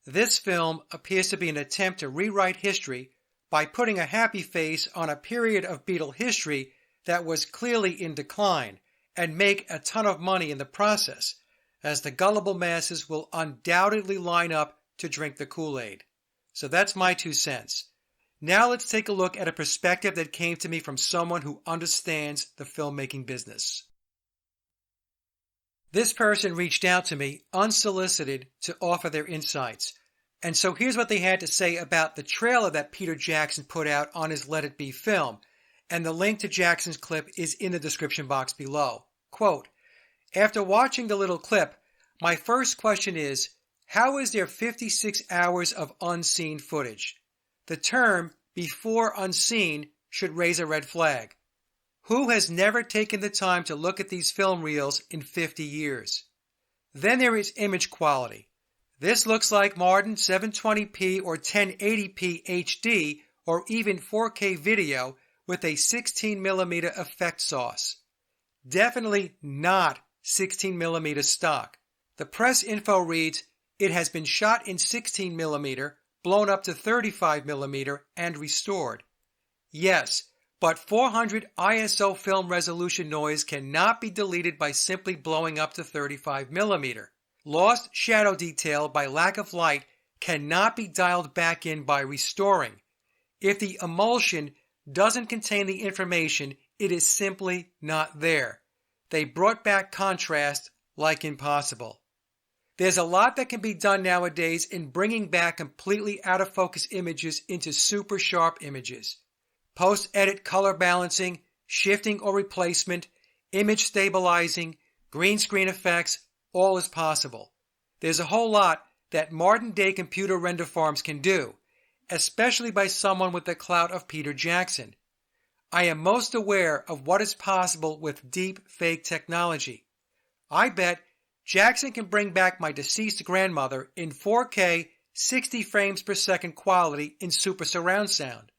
this film appears to be an attempt to rewrite history by putting a happy face on a period of Beatle history that was clearly in decline and make a ton of money in the process, as the gullible masses will undoubtedly line up to drink the Kool-Aid. So that's my 2 cents. Now let's take a look at a perspective that came to me from someone who understands the filmmaking business. This person reached out to me unsolicited to offer their insights. And so here's what they had to say about the trailer that Peter Jackson put out on his Let It Be film. And the link to Jackson's clip is in the description box below. Quote, "After watching the little clip, my first question is, how is there 56 hours of unseen footage? The term before unseen should raise a red flag. Who has never taken the time to look at these film reels in 50 years? Then there is image quality. This looks like modern 720p or 1080p HD or even 4K video with a 16mm effect sauce. Definitely not 16mm stock. The press info reads, it has been shot in 16mm, blown up to 35mm, and restored. Yes, but 400 ISO film resolution noise cannot be deleted by simply blowing up to 35mm. Lost shadow detail by lack of light cannot be dialed back in by restoring. If the emulsion doesn't contain the information, it is simply not there. They brought back contrast like impossible. There's a lot that can be done nowadays in bringing back completely out of focus images into super sharp images. Post-edit color balancing, shifting or replacement, image stabilizing, green screen effects, all is possible. There's a whole lot that modern-day computer render farms can do, especially by someone with the clout of Peter Jackson. I am most aware of what is possible with deep fake technology. I bet Jackson can bring back my deceased grandmother in 4K 60 frames per second quality in super surround sound.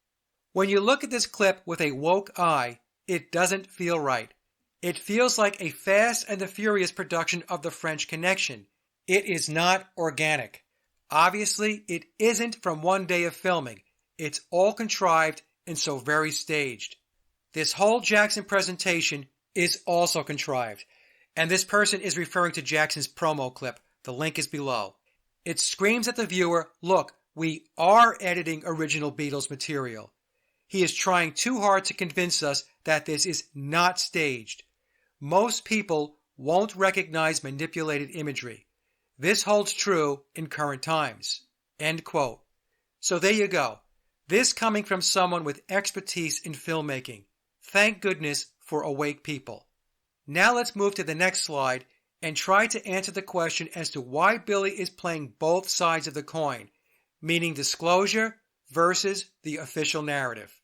When you look at this clip with a woke eye, it doesn't feel right. It feels like a Fast and the Furious production of The French Connection. It is not organic. Obviously, it isn't from one day of filming. It's all contrived and so very staged. This whole Jackson presentation is also contrived. And this person is referring to Jackson's promo clip. The link is below. It screams at the viewer, look, we are editing original Beatles material. He is trying too hard to convince us that this is not staged. Most people won't recognize manipulated imagery. This holds true in current times. End quote. So there you go. This coming from someone with expertise in filmmaking. Thank goodness for awake people. Now let's move to the next slide and try to answer the question as to why Billy is playing both sides of the coin, meaning disclosure versus the official narrative.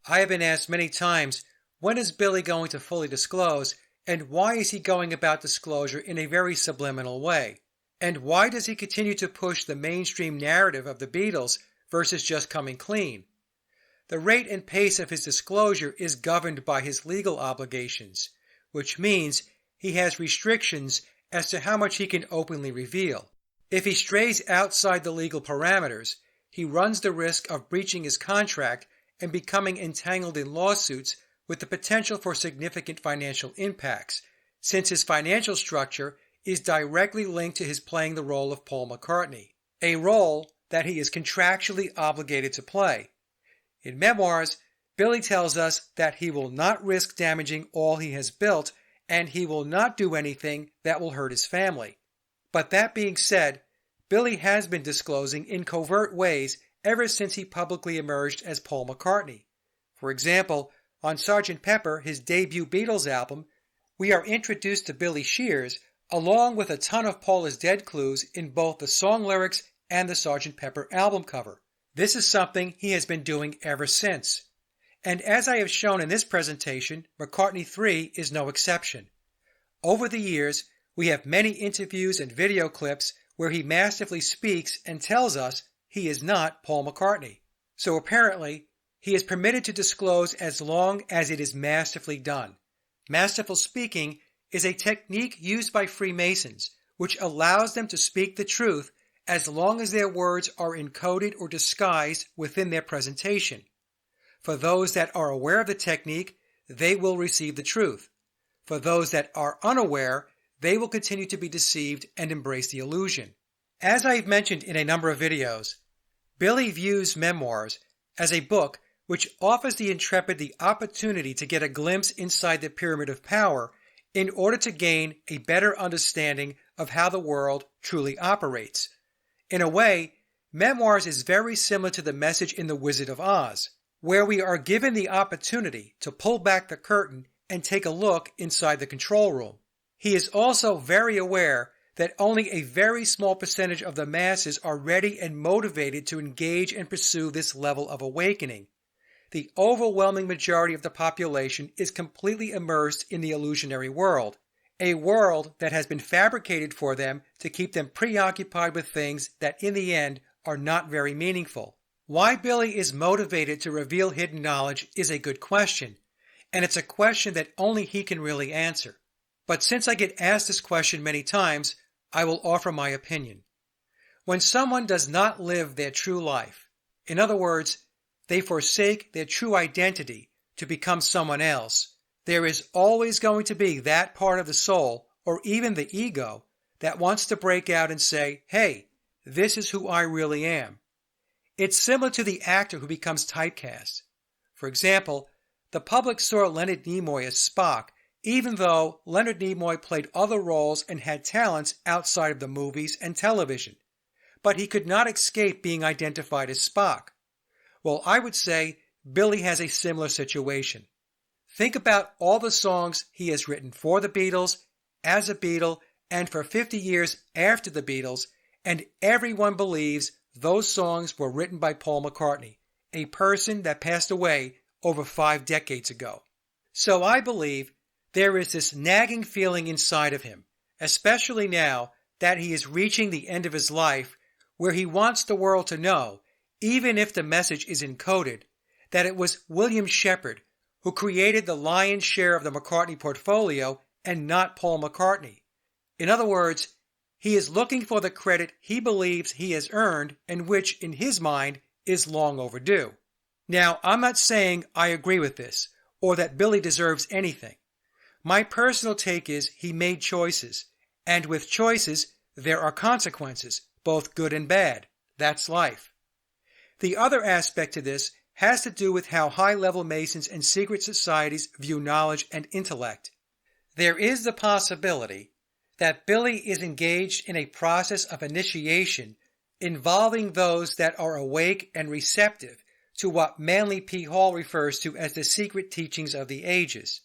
I have been asked many times, when is Billy going to fully disclose, and why is he going about disclosure in a very subliminal way? And why does he continue to push the mainstream narrative of the Beatles versus just coming clean? The rate and pace of his disclosure is governed by his legal obligations, which means he has restrictions as to how much he can openly reveal. If he strays outside the legal parameters, he runs the risk of breaching his contract and becoming entangled in lawsuits with the potential for significant financial impacts, since his financial structure is directly linked to his playing the role of Paul McCartney, a role that he is contractually obligated to play. In Memoirs, Billy tells us that he will not risk damaging all he has built, and he will not do anything that will hurt his family. But that being said, Billy has been disclosing in covert ways ever since he publicly emerged as Paul McCartney. For example, on Sgt. Pepper, his debut Beatles album, we are introduced to Billy Shears, along with a ton of Paul is Dead clues in both the song lyrics and the Sgt. Pepper album cover. This is something he has been doing ever since. And as I have shown in this presentation, McCartney III is no exception. Over the years, we have many interviews and video clips where he masterfully speaks and tells us he is not Paul McCartney. So apparently, he is permitted to disclose as long as it is masterfully done. Masterful speaking is a technique used by Freemasons, which allows them to speak the truth as long as their words are encoded or disguised within their presentation. For those that are aware of the technique, they will receive the truth. For those that are unaware, they will continue to be deceived and embrace the illusion. As I've mentioned in a number of videos, Billy views Memoirs as a book which offers the intrepid the opportunity to get a glimpse inside the pyramid of power in order to gain a better understanding of how the world truly operates. In a way, Memoirs is very similar to the message in The Wizard of Oz, where we are given the opportunity to pull back the curtain and take a look inside the control room. He is also very aware that only a very small percentage of the masses are ready and motivated to engage and pursue this level of awakening. The overwhelming majority of the population is completely immersed in the illusionary world, a world that has been fabricated for them to keep them preoccupied with things that in the end are not very meaningful. Why Billy is motivated to reveal hidden knowledge is a good question, and it's a question that only he can really answer. But since I get asked this question many times, I will offer my opinion. When someone does not live their true life, in other words, they forsake their true identity to become someone else, there is always going to be that part of the soul, or even the ego, that wants to break out and say, hey, this is who I really am. It's similar to the actor who becomes typecast. For example, the public saw Leonard Nimoy as Spock, even though Leonard Nimoy played other roles and had talents outside of the movies and television. But he could not escape being identified as Spock. Well, I would say Billy has a similar situation. Think about all the songs he has written for the Beatles, as a Beatle, and for 50 years after the Beatles, and everyone believes those songs were written by Paul McCartney, a person that passed away over 5 decades ago. So I believe there is this nagging feeling inside of him, especially now that he is reaching the end of his life, where he wants the world to know, even if the message is encoded, that it was William Shepard who created the lion's share of the McCartney portfolio and not Paul McCartney. In other words, he is looking for the credit he believes he has earned and which, in his mind, is long overdue. Now, I'm not saying I agree with this, or that Billy deserves anything. My personal take is he made choices, and with choices, There are consequences, both good and bad. That's life. The other aspect to this has to do with how high-level Masons and secret societies view knowledge and intellect. There is the possibility that Billy is engaged in a process of initiation involving those that are awake and receptive to what Manly P. Hall refers to as the secret teachings of the ages.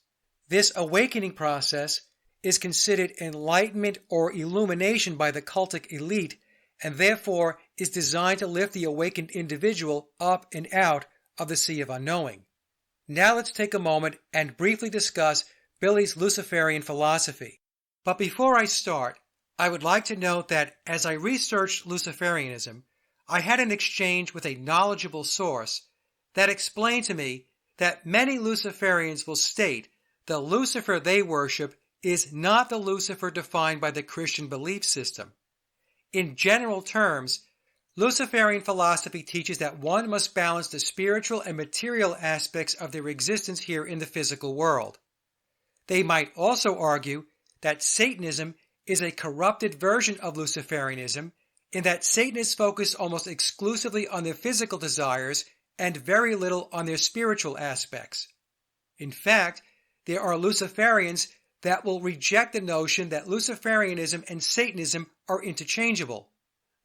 This awakening process is considered enlightenment or illumination by the cultic elite, and therefore is designed to lift the awakened individual up and out of the sea of unknowing. Now let's take a moment and briefly discuss Billy's Luciferian philosophy. But before I start, I would like to note that as I researched Luciferianism, I had an exchange with a knowledgeable source that explained to me that many Luciferians will state the Lucifer they worship is not the Lucifer defined by the Christian belief system. In general terms, Luciferian philosophy teaches that one must balance the spiritual and material aspects of their existence here in the physical world. They might also argue that Satanism is a corrupted version of Luciferianism in that Satanists focus almost exclusively on their physical desires and very little on their spiritual aspects. In fact, there are Luciferians that will reject the notion that Luciferianism and Satanism are interchangeable.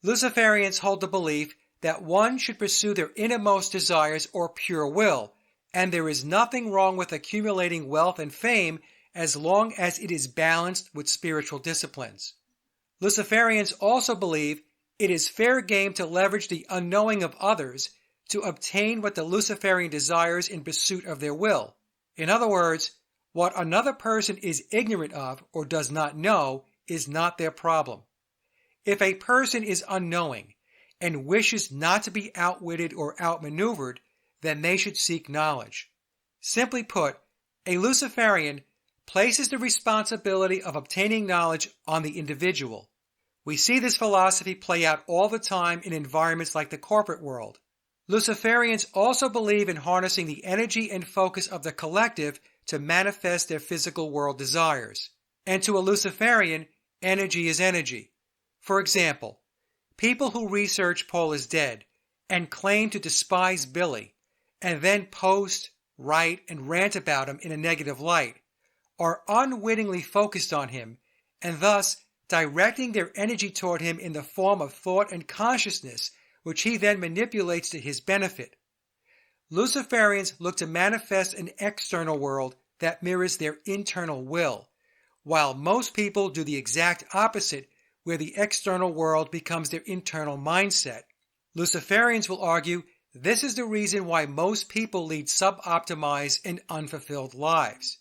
Luciferians hold the belief that one should pursue their innermost desires or pure will, and there is nothing wrong with accumulating wealth and fame as long as it is balanced with spiritual disciplines. Luciferians also believe it is fair game to leverage the unknowing of others to obtain what the Luciferian desires in pursuit of their will. In other words, what another person is ignorant of or does not know is not their problem. If a person is unknowing and wishes not to be outwitted or outmaneuvered, then they should seek knowledge. Simply put, a Luciferian places the responsibility of obtaining knowledge on the individual. We see this philosophy play out all the time in environments like the corporate world. Luciferians also believe in harnessing the energy and focus of the collective to manifest their physical world desires. And to a Luciferian, energy is energy. For example, people who research Paul is dead and claim to despise Billy, and then post, write, and rant about him in a negative light, are unwittingly focused on him, and thus directing their energy toward him in the form of thought and consciousness, which he then manipulates to his benefit. Luciferians look to manifest an external world that mirrors their internal will, while most people do the exact opposite, where the external world becomes their internal mindset. Luciferians will argue this is the reason why most people lead suboptimized and unfulfilled lives.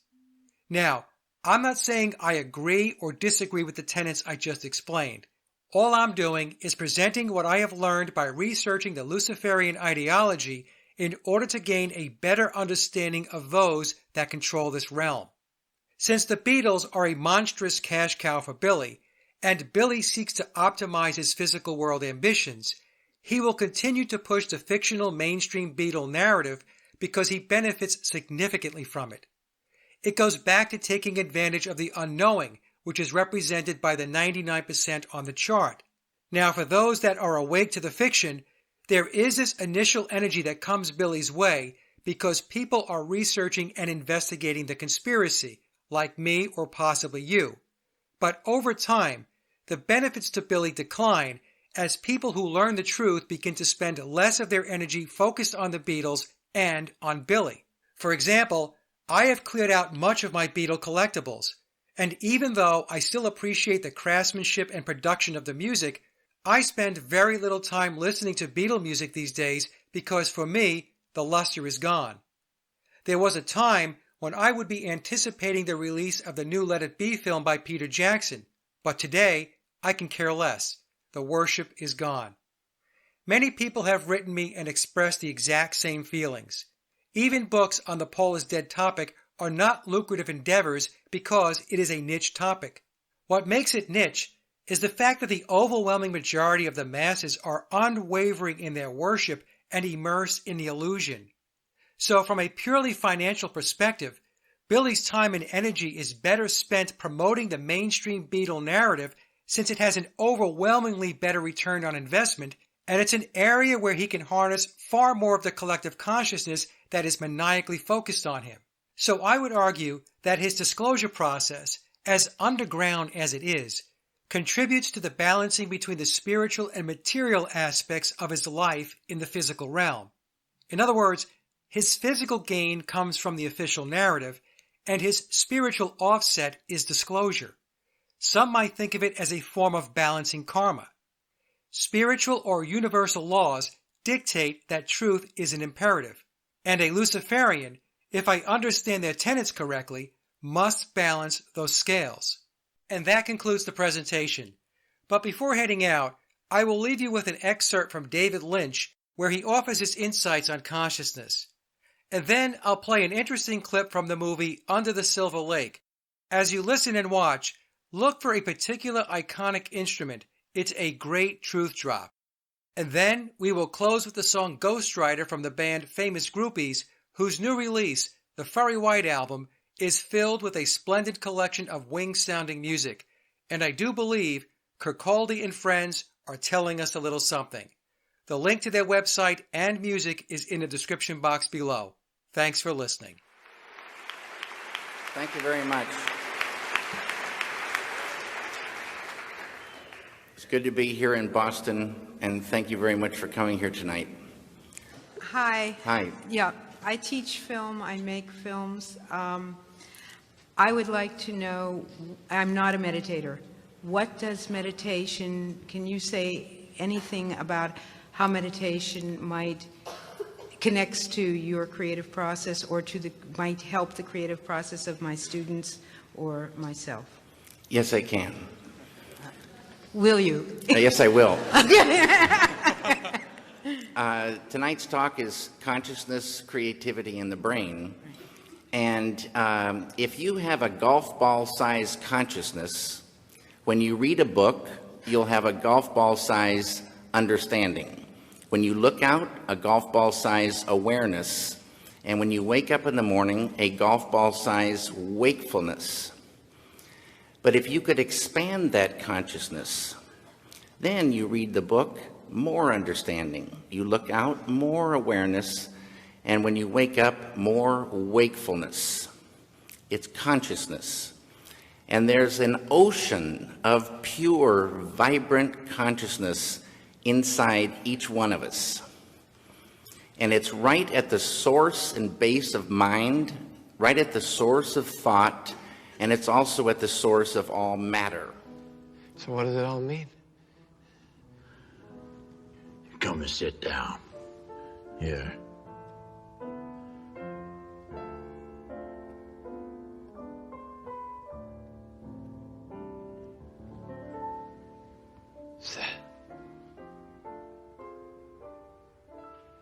Now, I'm not saying I agree or disagree with the tenets I just explained. All I'm doing is presenting what I have learned by researching the Luciferian ideology in order to gain a better understanding of those that control this realm. Since the Beatles are a monstrous cash cow for Billy, and Billy seeks to optimize his physical world ambitions, he will continue to push the fictional mainstream Beatle narrative because he benefits significantly from it. It goes back to taking advantage of the unknowing, which is represented by the 99% on the chart. Now, for those that are awake to the fiction, there is this initial energy that comes Billy's way because people are researching and investigating the conspiracy, like me or possibly you. But over time, the benefits to Billy decline as people who learn the truth begin to spend less of their energy focused on the Beatles and on Billy. For example, I have cleared out much of my Beatle collectibles, and even though I still appreciate the craftsmanship and production of the music, I spend very little time listening to Beatle music these days because for me, the luster is gone. There was a time when I would be anticipating the release of the new Let It Be film by Peter Jackson, but today I can care less. The worship is gone. Many people have written me and expressed the exact same feelings. Even books on the Paul is dead topic are not lucrative endeavors because it is a niche topic. What makes it niche is the fact that the overwhelming majority of the masses are unwavering in their worship and immersed in the illusion. So from a purely financial perspective, Billy's time and energy is better spent promoting the mainstream Beatle narrative since it has an overwhelmingly better return on investment, and it's an area where he can harness far more of the collective consciousness that is maniacally focused on him. So I would argue that his disclosure process, as underground as it is, contributes to the balancing between the spiritual and material aspects of his life in the physical realm. In other words, his physical gain comes from the official narrative, and his spiritual offset is disclosure. Some might think of it as a form of balancing karma. Spiritual or universal laws dictate that truth is an imperative, and a Luciferian, if I understand their tenets correctly, must balance those scales. And that concludes the presentation. But before heading out, I will leave you with an excerpt from David Lynch where he offers his insights on consciousness. And then I'll play an interesting clip from the movie Under the Silver Lake. As you listen and watch, look for a particular iconic instrument. It's a great truth drop. And then we will close with the song Ghost Rider from the band Famous Groupies, whose new release, the Furry White Album, is filled with a splendid collection of wing-sounding music. And I do believe Kirkcaldy and friends are telling us a little something. The link to their website and music is in the description box below. Thanks for listening. Thank you very much. It's good to be here in Boston, and thank you very much for coming here tonight. Hi. Hi. Yeah, I teach film, I make films. I would like to know, I'm not a meditator. What does meditation, can you say anything about how meditation might connects to your creative process or might help the creative process of my students or myself? Yes, I can. Will you? Yes, I will. Tonight's talk is consciousness, creativity, and the brain. And if you have a golf ball-sized consciousness, when you read a book, you'll have a golf ball-sized understanding. When you look out, a golf ball-sized awareness. And when you wake up in the morning, a golf ball-sized wakefulness. But if you could expand that consciousness, then you read the book, more understanding. You look out, more awareness. And when you wake up, more wakefulness. It's consciousness. And there's an ocean of pure, vibrant consciousness inside each one of us. And it's right at the source and base of mind, right at the source of thought, and it's also at the source of all matter. So what does it all mean? Come and sit down. Here.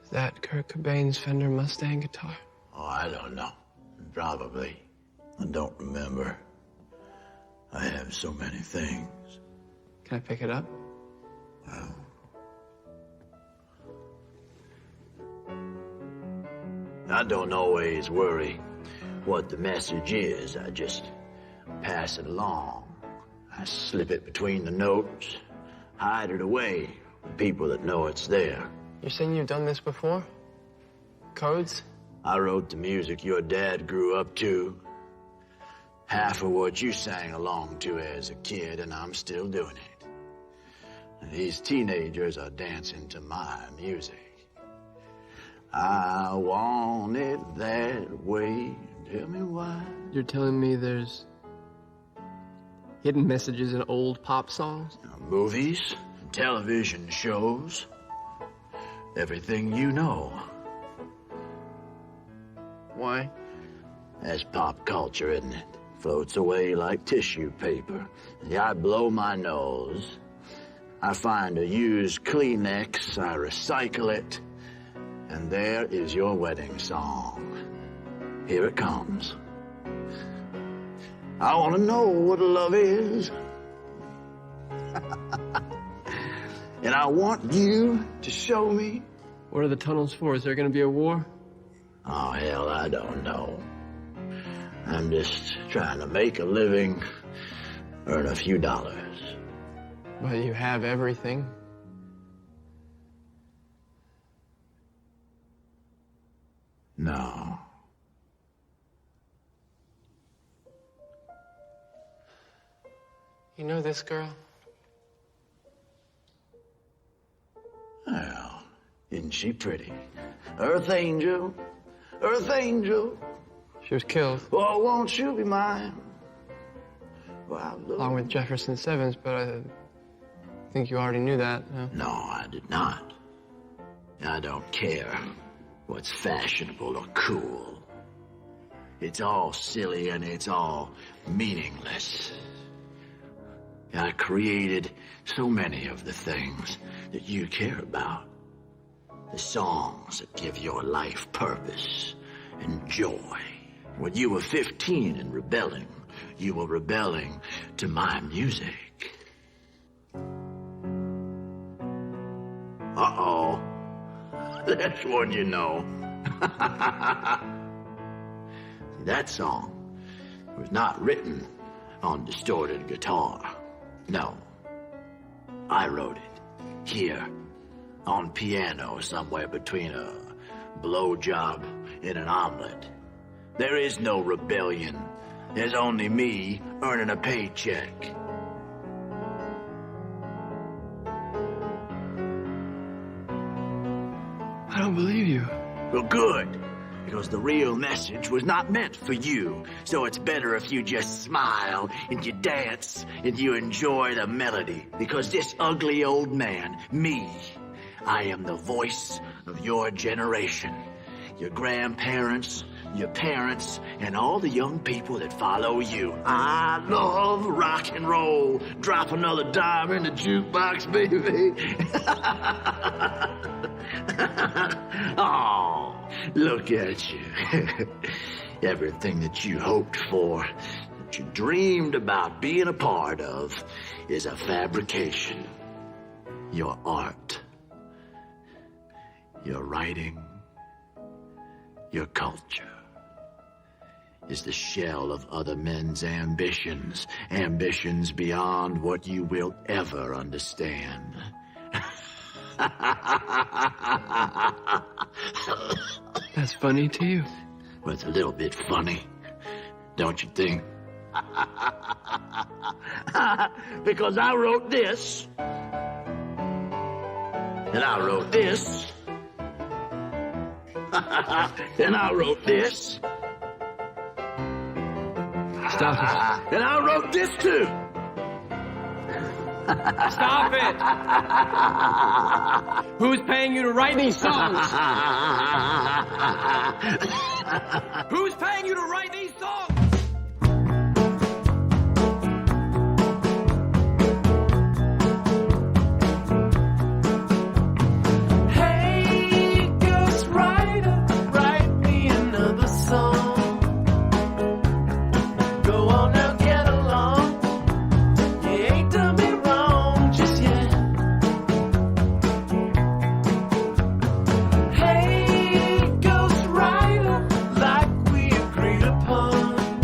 Is that Kurt Cobain's Fender Mustang guitar? Oh, I don't know. Probably. I don't remember. I have so many things. Can I pick it up? Well. I don't always worry what the message is. I just pass it along. I slip it between the notes, hide it away from people that know it's there. You're saying you've done this before? Codes? I wrote the music your dad grew up to. Half of what you sang along to as a kid, and I'm still doing it. And these teenagers are dancing to my music. I want it that way. Tell me why. You're telling me there's hidden messages in old pop songs? Movies, television shows, everything you know. Why? That's pop culture, isn't it? Floats away like tissue paper. I blow my nose. I find a used Kleenex, I recycle it, and there is your wedding song. Here it comes. I want to know what love is. And I want you to show me. What are the tunnels for? Is there going to be a war? Oh, hell, I don't know. I'm just trying to make a living, earn a few dollars. But you have everything. No. You know this girl? Well, isn't she pretty? Earth Angel. Earth Angel. She was killed, Oh, won't you be mine? Well, look. along with Jefferson Sevens, but I think you already knew that. No? No, I did not. I don't care what's fashionable or cool. It's all silly and it's all meaningless. I created so many of the things that you care about. The songs that give your life purpose and joy. When you were 15 and rebelling, you were rebelling to my music. Uh-oh. That's one you know. That song was not written on distorted guitar. No. I wrote it here on piano somewhere between a blowjob and an omelet. There is no rebellion. There's only me earning a paycheck. I don't believe you. Well, good, because the real message was not meant for you. So it's better if you just smile and you dance and you enjoy the melody. Because this ugly old man, me, I am the voice of your generation. Your grandparents, your parents, and all the young people that follow you. I love rock and roll. Drop another dime in the jukebox, baby. Oh, look at you. Everything that you hoped for, that you dreamed about being a part of, is a fabrication. Your art, your writing, your culture is the shell of other men's ambitions, ambitions beyond what you will ever understand. That's funny to you. Well, it's a little bit funny, don't you think? Because I wrote this, and I wrote this, and I wrote this. Stop it. And I wrote this too. Stop it! Who's paying you to write these songs? Who's paying you to write these songs? Hey, ghostwriter, write me another song. Go on now, get along. You ain't done me wrong just yet. Hey, ghostwriter, like we agreed upon.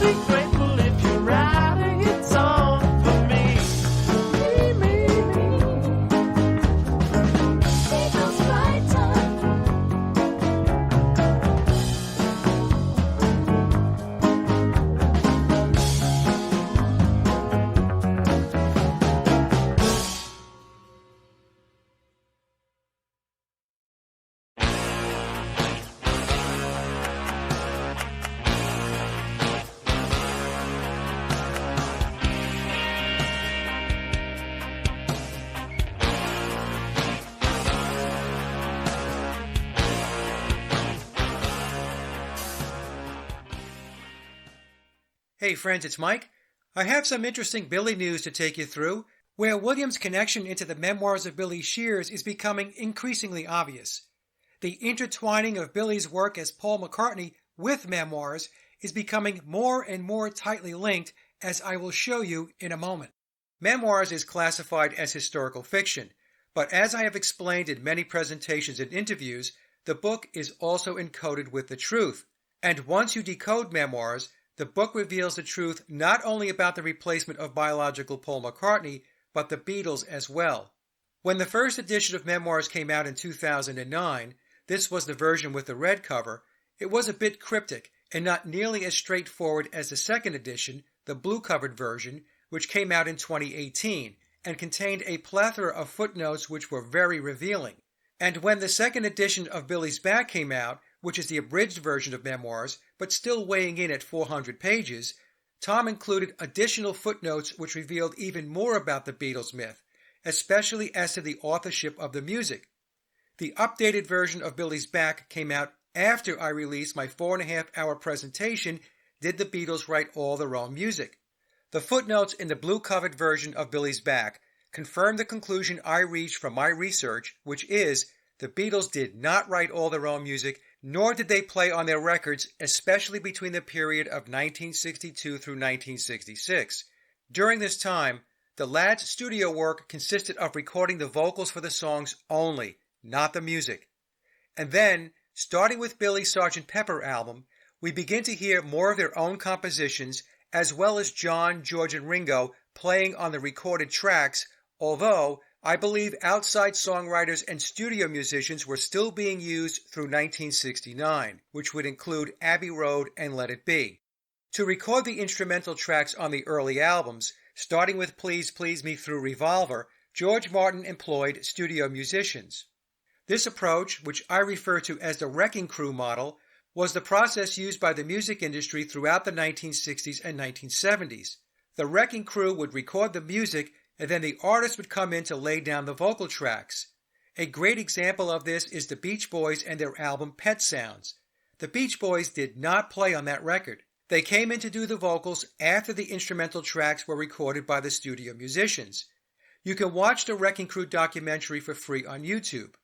be grateful if you write a hit song for me. Me. Beatles writer. Hey friends, it's Mike. I have some interesting Billy news to take you through, where Williams' connection into the memoirs of Billy Shears is becoming increasingly obvious. The intertwining of Billy's work as Paul McCartney with memoirs is becoming more and more tightly linked, as I will show you in a moment. Memoirs is classified as historical fiction, but as I have explained in many presentations and interviews, the book is also encoded with the truth. And once you decode memoirs, the book reveals the truth not only about the replacement of biological Paul McCartney, but the Beatles as well. When the first edition of Memoirs came out in 2009, this was the version with the red cover, it was a bit cryptic and not nearly as straightforward as the second edition, the blue-covered version, which came out in 2018 and contained a plethora of footnotes which were very revealing. And when the second edition of Billy's Back came out, which is the abridged version of Memoirs, but still weighing in at 400 pages, Tom included additional footnotes which revealed even more about the Beatles myth, especially as to the authorship of the music. The updated version of Billy's Back came out after I released my 4.5-hour presentation, Did the Beatles Write All Their Own Music? The footnotes in the blue-covered version of Billy's Back confirm the conclusion I reached from my research, which is the Beatles did not write all their own music, nor did they play on their records, especially between the period of 1962 through 1966. During this time, the lads' studio work consisted of recording the vocals for the songs only, not the music. And then, starting with Billy's Sgt. Pepper album, we begin to hear more of their own compositions, as well as John, George, and Ringo playing on the recorded tracks, although I believe outside songwriters and studio musicians were still being used through 1969, which would include Abbey Road and Let It Be. To record the instrumental tracks on the early albums, starting with Please Please Me through Revolver, George Martin employed studio musicians. This approach, which I refer to as the Wrecking Crew model, was the process used by the music industry throughout the 1960s and 1970s. The Wrecking Crew would record the music, and then the artist would come in to lay down the vocal tracks. A great example of this is the Beach Boys and their album Pet Sounds. The Beach Boys did not play on that record. They came in to do the vocals after the instrumental tracks were recorded by the studio musicians. You can watch the Wrecking Crew documentary for free on YouTube.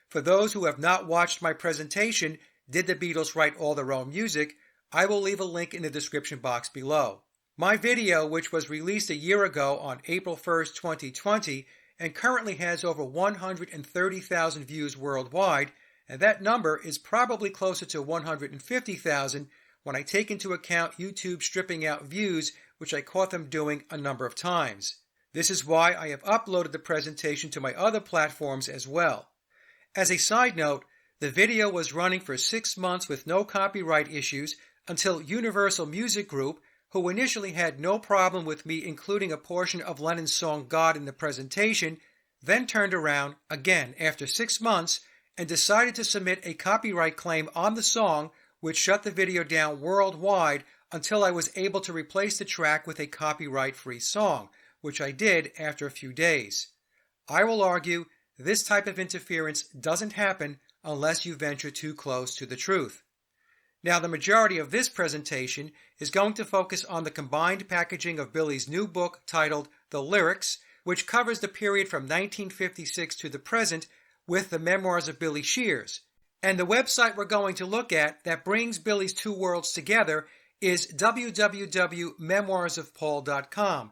For those who have not watched my presentation, Did the Beatles Write All Their Own Music?, I will leave a link in the description box below. My video, which was released a year ago on April 1st, 2020, and currently has over 130,000 views worldwide, and that number is probably closer to 150,000 when I take into account YouTube stripping out views, which I caught them doing a number of times. This is why I have uploaded the presentation to my other platforms as well. As a side note, the video was running for 6 months with no copyright issues until Universal Music Group, who initially had no problem with me including a portion of Lennon's song God in the presentation, then turned around again after 6 months and decided to submit a copyright claim on the song, which shut the video down worldwide until I was able to replace the track with a copyright-free song, which I did after a few days. I will argue this type of interference doesn't happen unless you venture too close to the truth. Now, the majority of this presentation is going to focus on the combined packaging of Billy's new book titled The Lyrics, which covers the period from 1956 to the present with the Memoirs of Billy Shears. And the website we're going to look at that brings Billy's two worlds together is www.memoirsofpaul.com.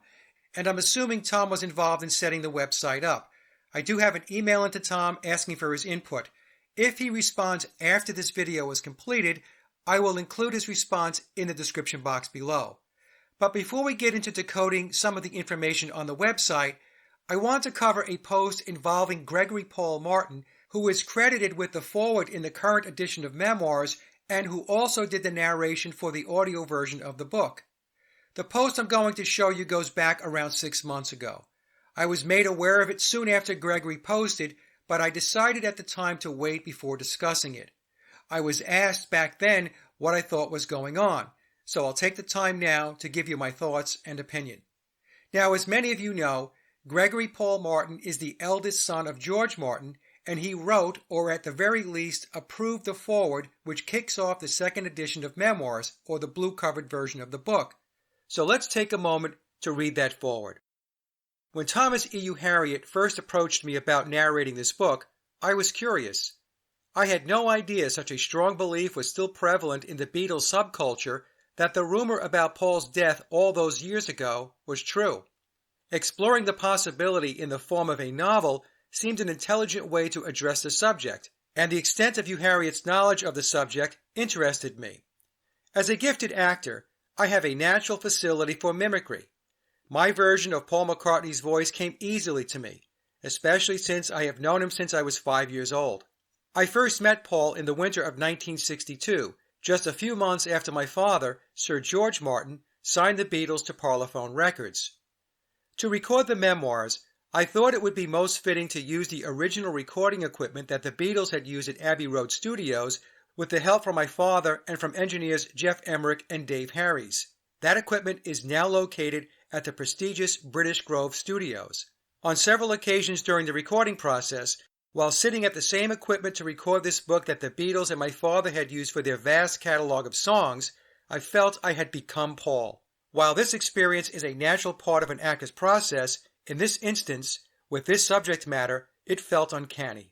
And I'm assuming Tom was involved in setting the website up. I do have an email into Tom asking for his input. If he responds after this video is completed, I will include his response in the description box below. But before we get into decoding some of the information on the website, I want to cover a post involving Gregory Paul Martin, who is credited with the foreword in the current edition of Memoirs and who also did the narration for the audio version of the book. The post I'm going to show you goes back around 6 months ago. I was made aware of it soon after Gregory posted, but I decided at the time to wait before discussing it. I was asked back then what I thought was going on, so I'll take the time now to give you my thoughts and opinion. Now, as many of you know, Gregory Paul Martin is the eldest son of George Martin, and he wrote, or at the very least approved, the foreword which kicks off the second edition of Memoirs, or the blue-covered version of the book. So let's take a moment to read that foreword. When Thomas E.U. Harriot first approached me about narrating this book, I was curious. I had no idea such a strong belief was still prevalent in the Beatles subculture that the rumor about Paul's death all those years ago was true. Exploring the possibility in the form of a novel seemed an intelligent way to address the subject, and the extent of Hugh Harriot's knowledge of the subject interested me. As a gifted actor, I have a natural facility for mimicry. My version of Paul McCartney's voice came easily to me, especially since I have known him since I was 5 years old. I first met Paul in the winter of 1962, just a few months after my father, Sir George Martin, signed the Beatles to Parlophone Records. To record the memoirs, I thought it would be most fitting to use the original recording equipment that the Beatles had used at Abbey Road Studios with the help from my father and from engineers Jeff Emmerich and Dave Harries. That equipment is now located at the prestigious British Grove Studios. On several occasions during the recording process, while sitting at the same equipment to record this book that the Beatles and my father had used for their vast catalog of songs, I felt I had become Paul. While this experience is a natural part of an actor's process, in this instance, with this subject matter, it felt uncanny.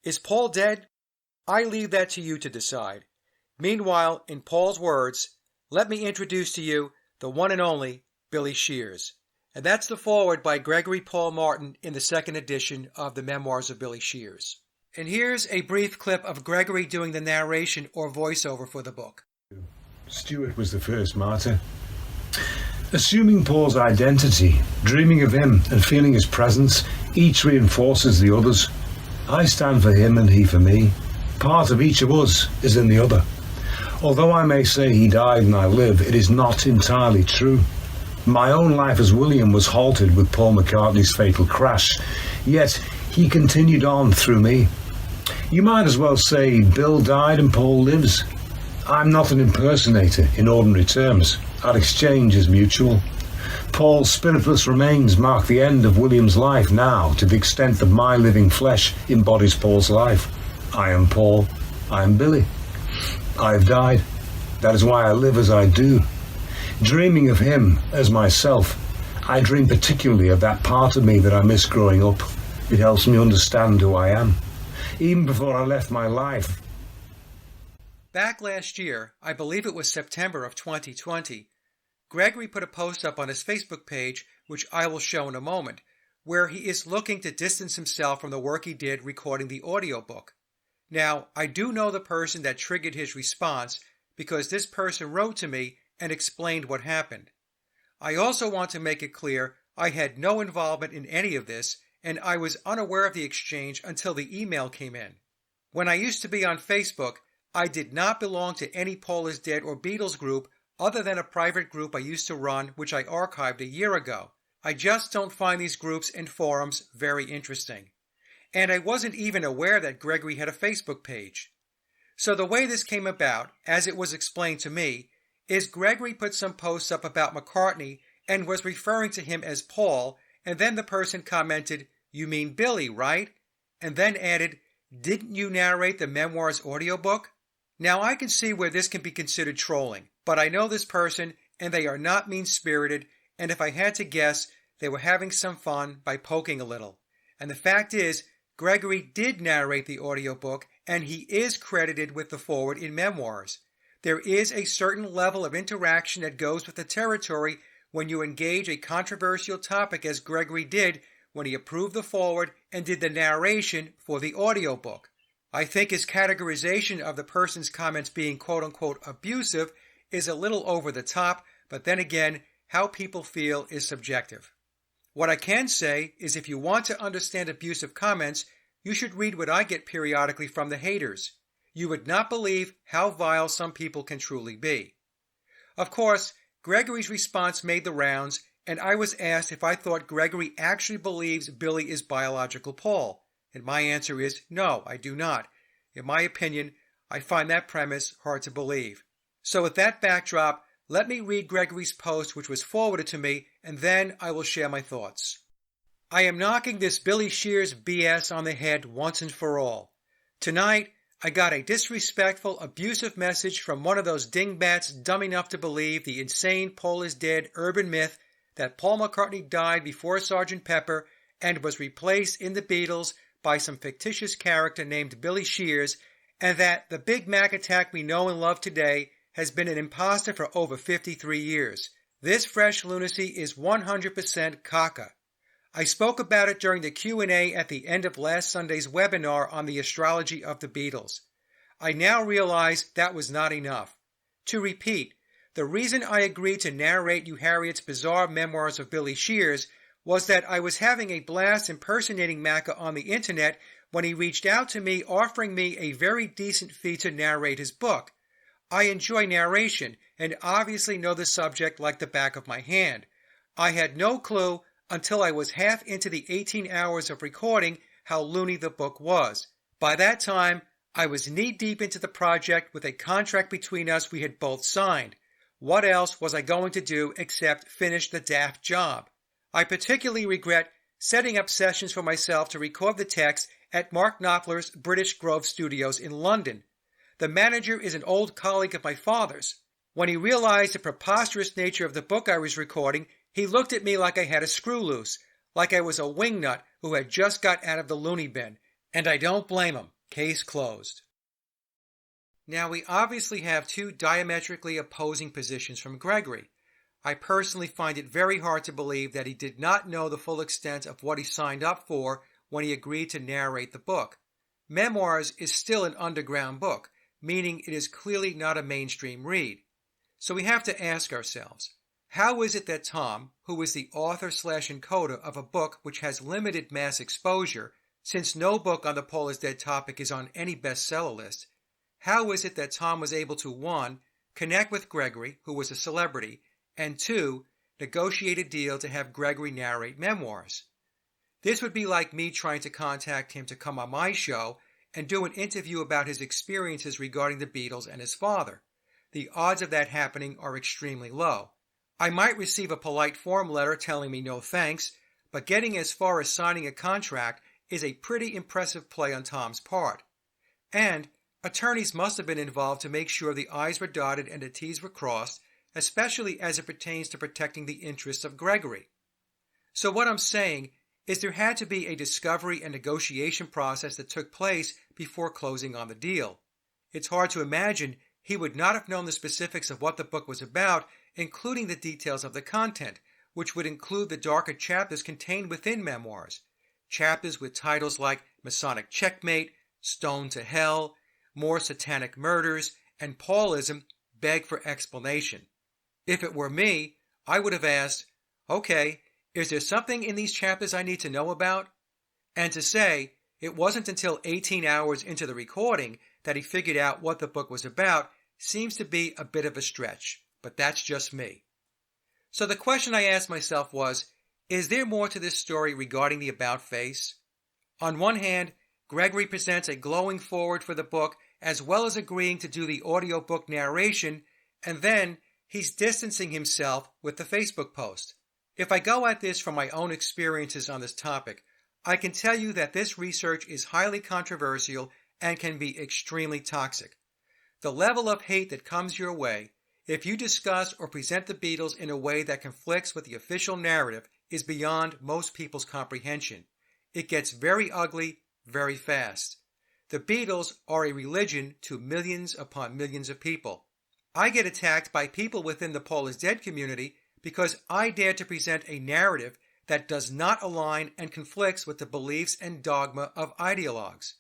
Is Paul dead? I leave that to you to decide. Meanwhile, in Paul's words, let me introduce to you the one and only Billy Shears. And that's the foreword by Gregory Paul Martin in the second edition of the Memoirs of Billy Shears. And here's a brief clip of Gregory doing the narration or voiceover for the book. Stuart was the first martyr. Assuming Paul's identity, dreaming of him and feeling his presence, each reinforces the others. I stand for him and he for me. Part of each of us is in the other. Although I may say he died and I live, it is not entirely true. My own life as William was halted with Paul McCartney's fatal crash, yet he continued on through me. You might as well say Bill died and Paul lives. I'm not an impersonator in ordinary terms. Our exchange is mutual. Paul's spiritless remains mark the end of William's life now, to the extent that my living flesh embodies Paul's life. I am Paul. I am Billy. I have died. That is why I live as I do. Dreaming of him as myself, I dream particularly of that part of me that I miss growing up. It helps me understand who I am. Even before I left my life. Back last year, I believe it was September of 2020, Gregory put a post up on his Facebook page, which I will show in a moment, where he is looking to distance himself from the work he did recording the audiobook. Now, I do know the person that triggered his response because this person wrote to me and explained what happened. I also want to make it clear I had no involvement in any of this, and I was unaware of the exchange until the email came in. When I used to be on Facebook, I did not belong to any Paul is Dead or Beatles group other than a private group I used to run, which I archived a year ago. I just don't find these groups and forums very interesting. And I wasn't even aware that Gregory had a Facebook page. So the way this came about, as it was explained to me, is Gregory put some posts up about McCartney and was referring to him as Paul, and then the person commented, "You mean Billy, right?" And then added, "Didn't you narrate the Memoirs audiobook?" Now I can see where this can be considered trolling, but I know this person and they are not mean-spirited, and if I had to guess, they were having some fun by poking a little. And the fact is, Gregory did narrate the audiobook and he is credited with the foreword in Memoirs. There is a certain level of interaction that goes with the territory when you engage a controversial topic as Gregory did when he approved the foreword and did the narration for the audiobook. I think his categorization of the person's comments being quote-unquote abusive is a little over the top, but then again, how people feel is subjective. What I can say is if you want to understand abusive comments, you should read what I get periodically from the haters. You would not believe how vile some people can truly be. Of course, Gregory's response made the rounds, and I was asked if I thought Gregory actually believes Billy is biological Paul, and my answer is no, I do not. In my opinion, I find that premise hard to believe. So with that backdrop, let me read Gregory's post, which was forwarded to me, and then I will share my thoughts. I am knocking this Billy Shears BS on the head once and for all. Tonight, I got a disrespectful, abusive message from one of those dingbats dumb enough to believe the insane Paul is dead urban myth that Paul McCartney died before Sgt. Pepper and was replaced in the Beatles by some fictitious character named Billy Shears, and that the Big Mac attack we know and love today has been an imposter for over 53 years. This fresh lunacy is 100% caca. I spoke about it during the Q&A at the end of last Sunday's webinar on the astrology of the Beatles. I now realize that was not enough. To repeat, the reason I agreed to narrate you Harriet's bizarre Memoirs of Billy Shears was that I was having a blast impersonating Macca on the internet when he reached out to me offering me a very decent fee to narrate his book. I enjoy narration and obviously know the subject like the back of my hand. I had no clue until I was half into the 18 hours of recording how loony the book was. By that time, I was knee-deep into the project with a contract between us we had both signed. What else was I going to do except finish the daft job? I particularly regret setting up sessions for myself to record the text at Mark Knopfler's British Grove Studios in London. The manager is an old colleague of my father's. When he realized the preposterous nature of the book I was recording, he looked at me like I had a screw loose, like I was a wingnut who had just got out of the loony bin, and I don't blame him. Case closed. Now, we obviously have two diametrically opposing positions from Gregory. I personally find it very hard to believe that he did not know the full extent of what he signed up for when he agreed to narrate the book. Memoirs is still an underground book, meaning it is clearly not a mainstream read. So we have to ask ourselves, how is it that Tom, who is the author/encoder of a book which has limited mass exposure, since no book on the Paul is Dead topic is on any bestseller list, how is it that Tom was able to 1. Connect with Gregory, who was a celebrity, and 2. Negotiate a deal to have Gregory narrate memoirs? This would be like me trying to contact him to come on my show and do an interview about his experiences regarding the Beatles and his father. The odds of that happening are extremely low. I might receive a polite form letter telling me no thanks, but getting as far as signing a contract is a pretty impressive play on Tom's part. And attorneys must have been involved to make sure the I's were dotted and the T's were crossed, especially as it pertains to protecting the interests of Gregory. So what I'm saying is there had to be a discovery and negotiation process that took place before closing on the deal. It's hard to imagine he would not have known the specifics of what the book was about, including the details of the content, which would include the darker chapters contained within Memoirs. Chapters with titles like Masonic Checkmate, Stoned to Hell, More Satanic Murders, and Paulism beg for explanation. If it were me, I would have asked, okay, is there something in these chapters I need to know about? And to say, it wasn't until 18 hours into the recording that he figured out what the book was about seems to be a bit of a stretch, but that's just me. So the question I asked myself was, is there more to this story regarding the about face? On one hand, Gregory presents a glowing foreword for the book as well as agreeing to do the audiobook narration, and then he's distancing himself with the Facebook post. If I go at this from my own experiences on this topic, I can tell you that this research is highly controversial and can be extremely toxic. The level of hate that comes your way, if you discuss or present the Beatles in a way that conflicts with the official narrative, is beyond most people's comprehension. It gets very ugly very fast. The Beatles are a religion to millions upon millions of people. I get attacked by people within the Paul is Dead community because I dare to present a narrative that does not align and conflicts with the beliefs and dogma of ideologues.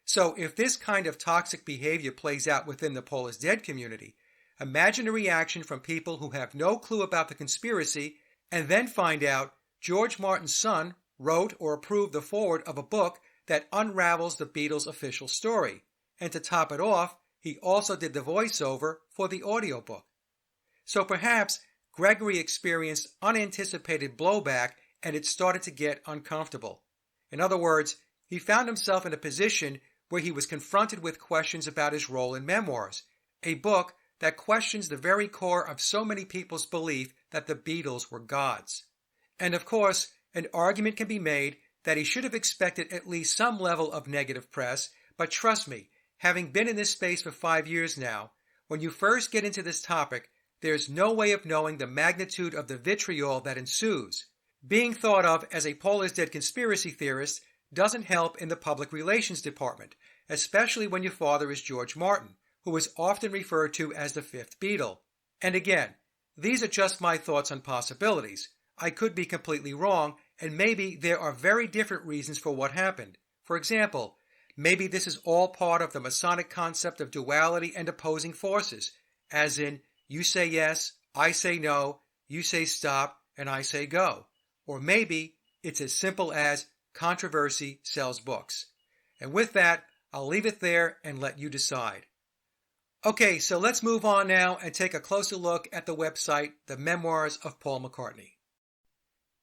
So if this kind of toxic behavior plays out within the Paul is dead community, imagine a reaction from people who have no clue about the conspiracy and then find out George Martin's son wrote or approved the foreword of a book that unravels the Beatles' official story. And to top it off, he also did the voiceover for the audiobook. So perhaps Gregory experienced unanticipated blowback and it started to get uncomfortable. In other words, he found himself in a position where he was confronted with questions about his role in Memoirs, a book that questions the very core of so many people's belief that the Beatles were gods. And of course, an argument can be made that he should have expected at least some level of negative press, but trust me, having been in this space for 5 years now, when you first get into this topic, there's no way of knowing the magnitude of the vitriol that ensues. Being thought of as a Paul is dead conspiracy theorist doesn't help in the public relations department, especially when your father is George Martin, who is often referred to as the fifth Beatle. And again, these are just my thoughts on possibilities. I could be completely wrong, and maybe there are very different reasons for what happened. For example, maybe this is all part of the Masonic concept of duality and opposing forces, as in, you say yes, I say no, you say stop, and I say go. Or maybe it's as simple as controversy sells books. And with that, I'll leave it there and let you decide. Okay, so let's move on now and take a closer look at the website, The Memoirs of Paul McCartney.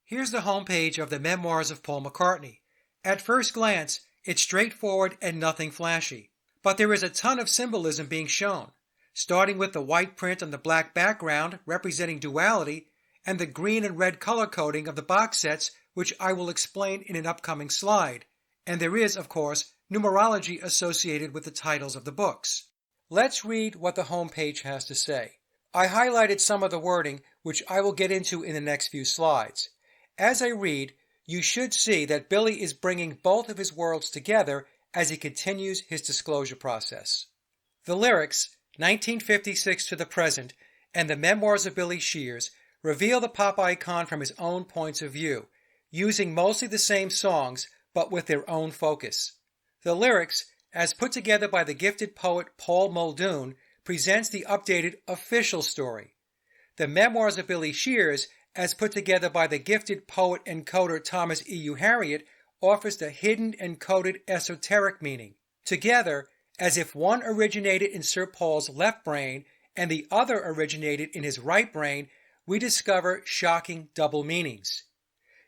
Here's the homepage of The Memoirs of Paul McCartney. At first glance, it's straightforward and nothing flashy, but there is a ton of symbolism being shown, starting with the white print on the black background representing duality and the green and red color coding of the box sets, which I will explain in an upcoming slide. And there is, of course, numerology associated with the titles of the books. Let's read what the homepage has to say. I highlighted some of the wording, which I will get into in the next few slides. As I read, you should see that Billy is bringing both of his worlds together as he continues his disclosure process. The lyrics, 1956 to the present, and the Memoirs of Billy Shears reveal the pop icon from his own points of view, using mostly the same songs, but with their own focus. The lyrics, as put together by the gifted poet Paul Muldoon, presents the updated official story. The Memoirs of Billy Shears, as put together by the gifted poet and coder Thomas E.U. Harriott, offers the hidden and coded esoteric meaning. Together, as if one originated in Sir Paul's left brain and the other originated in his right brain, we discover shocking double meanings.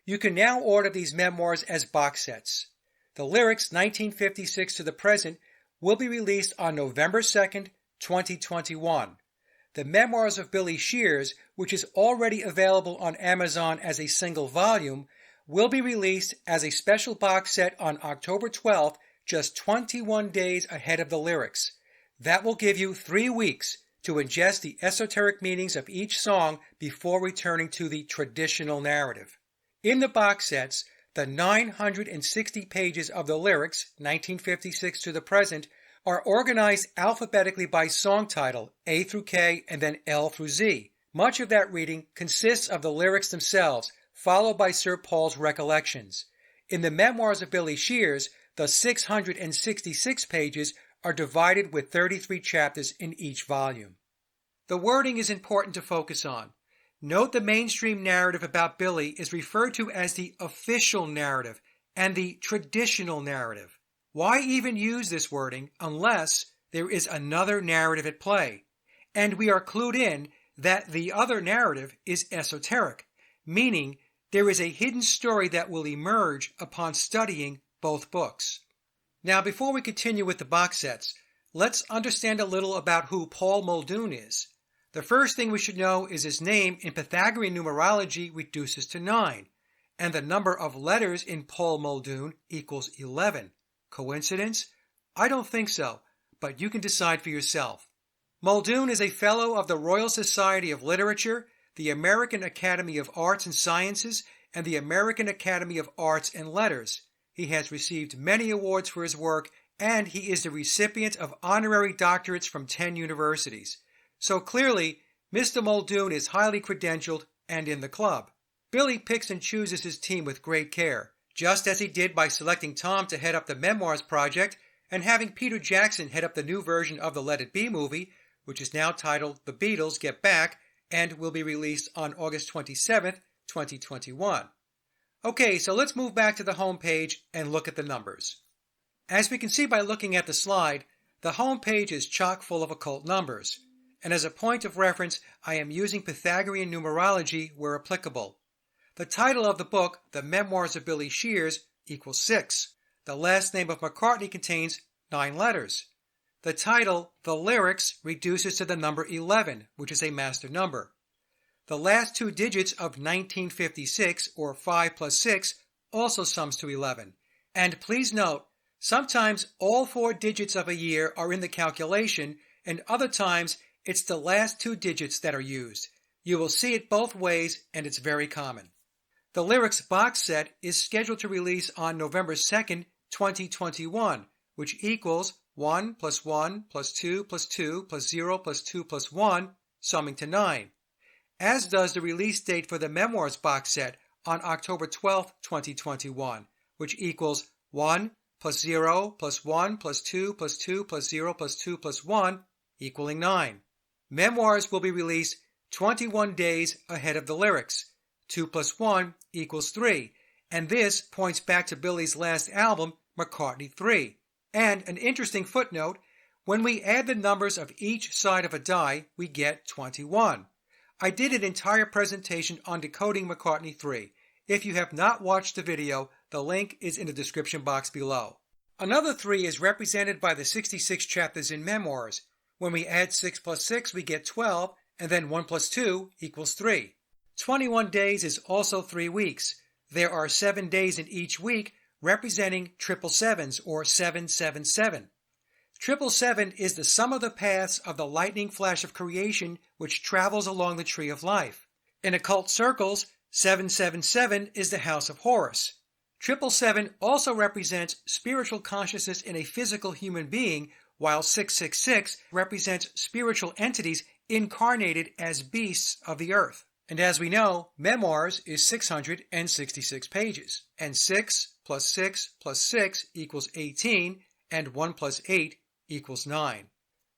You can now order these memoirs as box sets. The lyrics 1956 to the present will be released on November 2nd, 2021. The Memoirs of Billy Shears, which is already available on Amazon as a single volume, will be released as a special box set on October 12th, just 21 days ahead of the lyrics. That will give you 3 weeks to ingest the esoteric meanings of each song before returning to the traditional narrative. In the box sets, the 960 pages of the lyrics, 1956 to the present, are organized alphabetically by song title, A through K and then L through Z. Much of that reading consists of the lyrics themselves, followed by Sir Paul's recollections. In the Memoirs of Billy Shears, the 666 pages are divided with 33 chapters in each volume. The wording is important to focus on. Note the mainstream narrative about Billy is referred to as the official narrative and the traditional narrative. Why even use this wording unless there is another narrative at play? And we are clued in that the other narrative is esoteric, meaning there is a hidden story that will emerge upon studying both books. Now, before we continue with the box sets, let's understand a little about who Paul Muldoon is. The first thing we should know is his name in Pythagorean numerology reduces to 9, and the number of letters in Paul Muldoon equals 11. Coincidence? I don't think so, but you can decide for yourself. Muldoon is a Fellow of the Royal Society of Literature, the American Academy of Arts and Sciences, and the American Academy of Arts and Letters. He has received many awards for his work, and he is the recipient of honorary doctorates from 10 universities. So clearly, Mr. Muldoon is highly credentialed and in the club. Billy picks and chooses his team with great care, just as he did by selecting Tom to head up the Memoirs project, and having Peter Jackson head up the new version of the Let It Be movie, which is now titled The Beatles Get Back and will be released on August 27th, 2021. Okay, so let's move back to the home page and look at the numbers. As we can see by looking at the slide, the home page is chock full of occult numbers, and as a point of reference, I am using Pythagorean numerology where applicable. The title of the book, The Memoirs of Billy Shears, equals 6. The last name of McCartney contains 9 letters. The title, The Lyrics, reduces to the number 11, which is a master number. The last 2 digits of 1956, or 5 plus 6, also sums to 11. And please note, sometimes all 4 digits of a year are in the calculation, and other times it's the last 2 digits that are used. You will see it both ways, and it's very common. The Lyrics box set is scheduled to release on November 2nd, 2021, which equals 1 plus 1 plus 2 plus 2 plus 0 plus 2 plus 1, summing to 9. As does the release date for the Memoirs box set on October 12th, 2021, which equals 1 plus 0 plus 1 plus 2 plus 2 plus 0 plus 2 plus 1, equaling 9. Memoirs will be released 21 days ahead of the Lyrics. 2 plus 1 equals 3, and this points back to Billy's last album, McCartney III. And an interesting footnote, when we add the numbers of each side of a die, we get 21. I did an entire presentation on Decoding McCartney III. If you have not watched the video, the link is in the description box below. Another 3 is represented by the 66 chapters in Memoirs. When we add 6 plus 6, we get 12, and then 1 plus 2 equals 3. 21 days is also 3 weeks. There are 7 days in each week, representing 777s, or 777. 777 is the sum of the paths of the lightning flash of creation which travels along the tree of life. In occult circles, 777 is the house of Horus. 777 also represents spiritual consciousness in a physical human being, while 666 represents spiritual entities incarnated as beasts of the earth. And as we know, Memoirs is 666 pages, and 6 plus 6 plus 6 equals 18, and 1 plus 8 equals 9.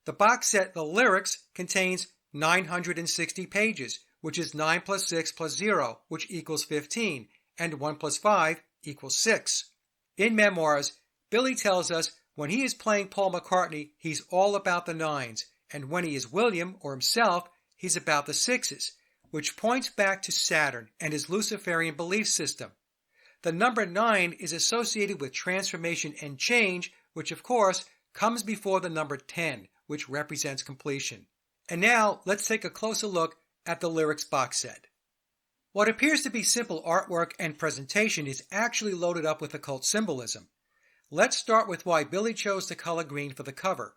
The box set The Lyrics contains 960 pages, which is 9 plus 6 plus 0, which equals 15, and 1 plus 5 equals 6. In Memoirs, Billy tells us when he is playing Paul McCartney, he's all about the 9s, and when he is William, or himself, he's about the 6s, which points back to Saturn and his Luciferian belief system. The number 9 is associated with transformation and change, which of course comes before the number 10, which represents completion. And now let's take a closer look at the Lyrics box set. What appears to be simple artwork and presentation is actually loaded up with occult symbolism. Let's start with why Billy chose the color green for the cover.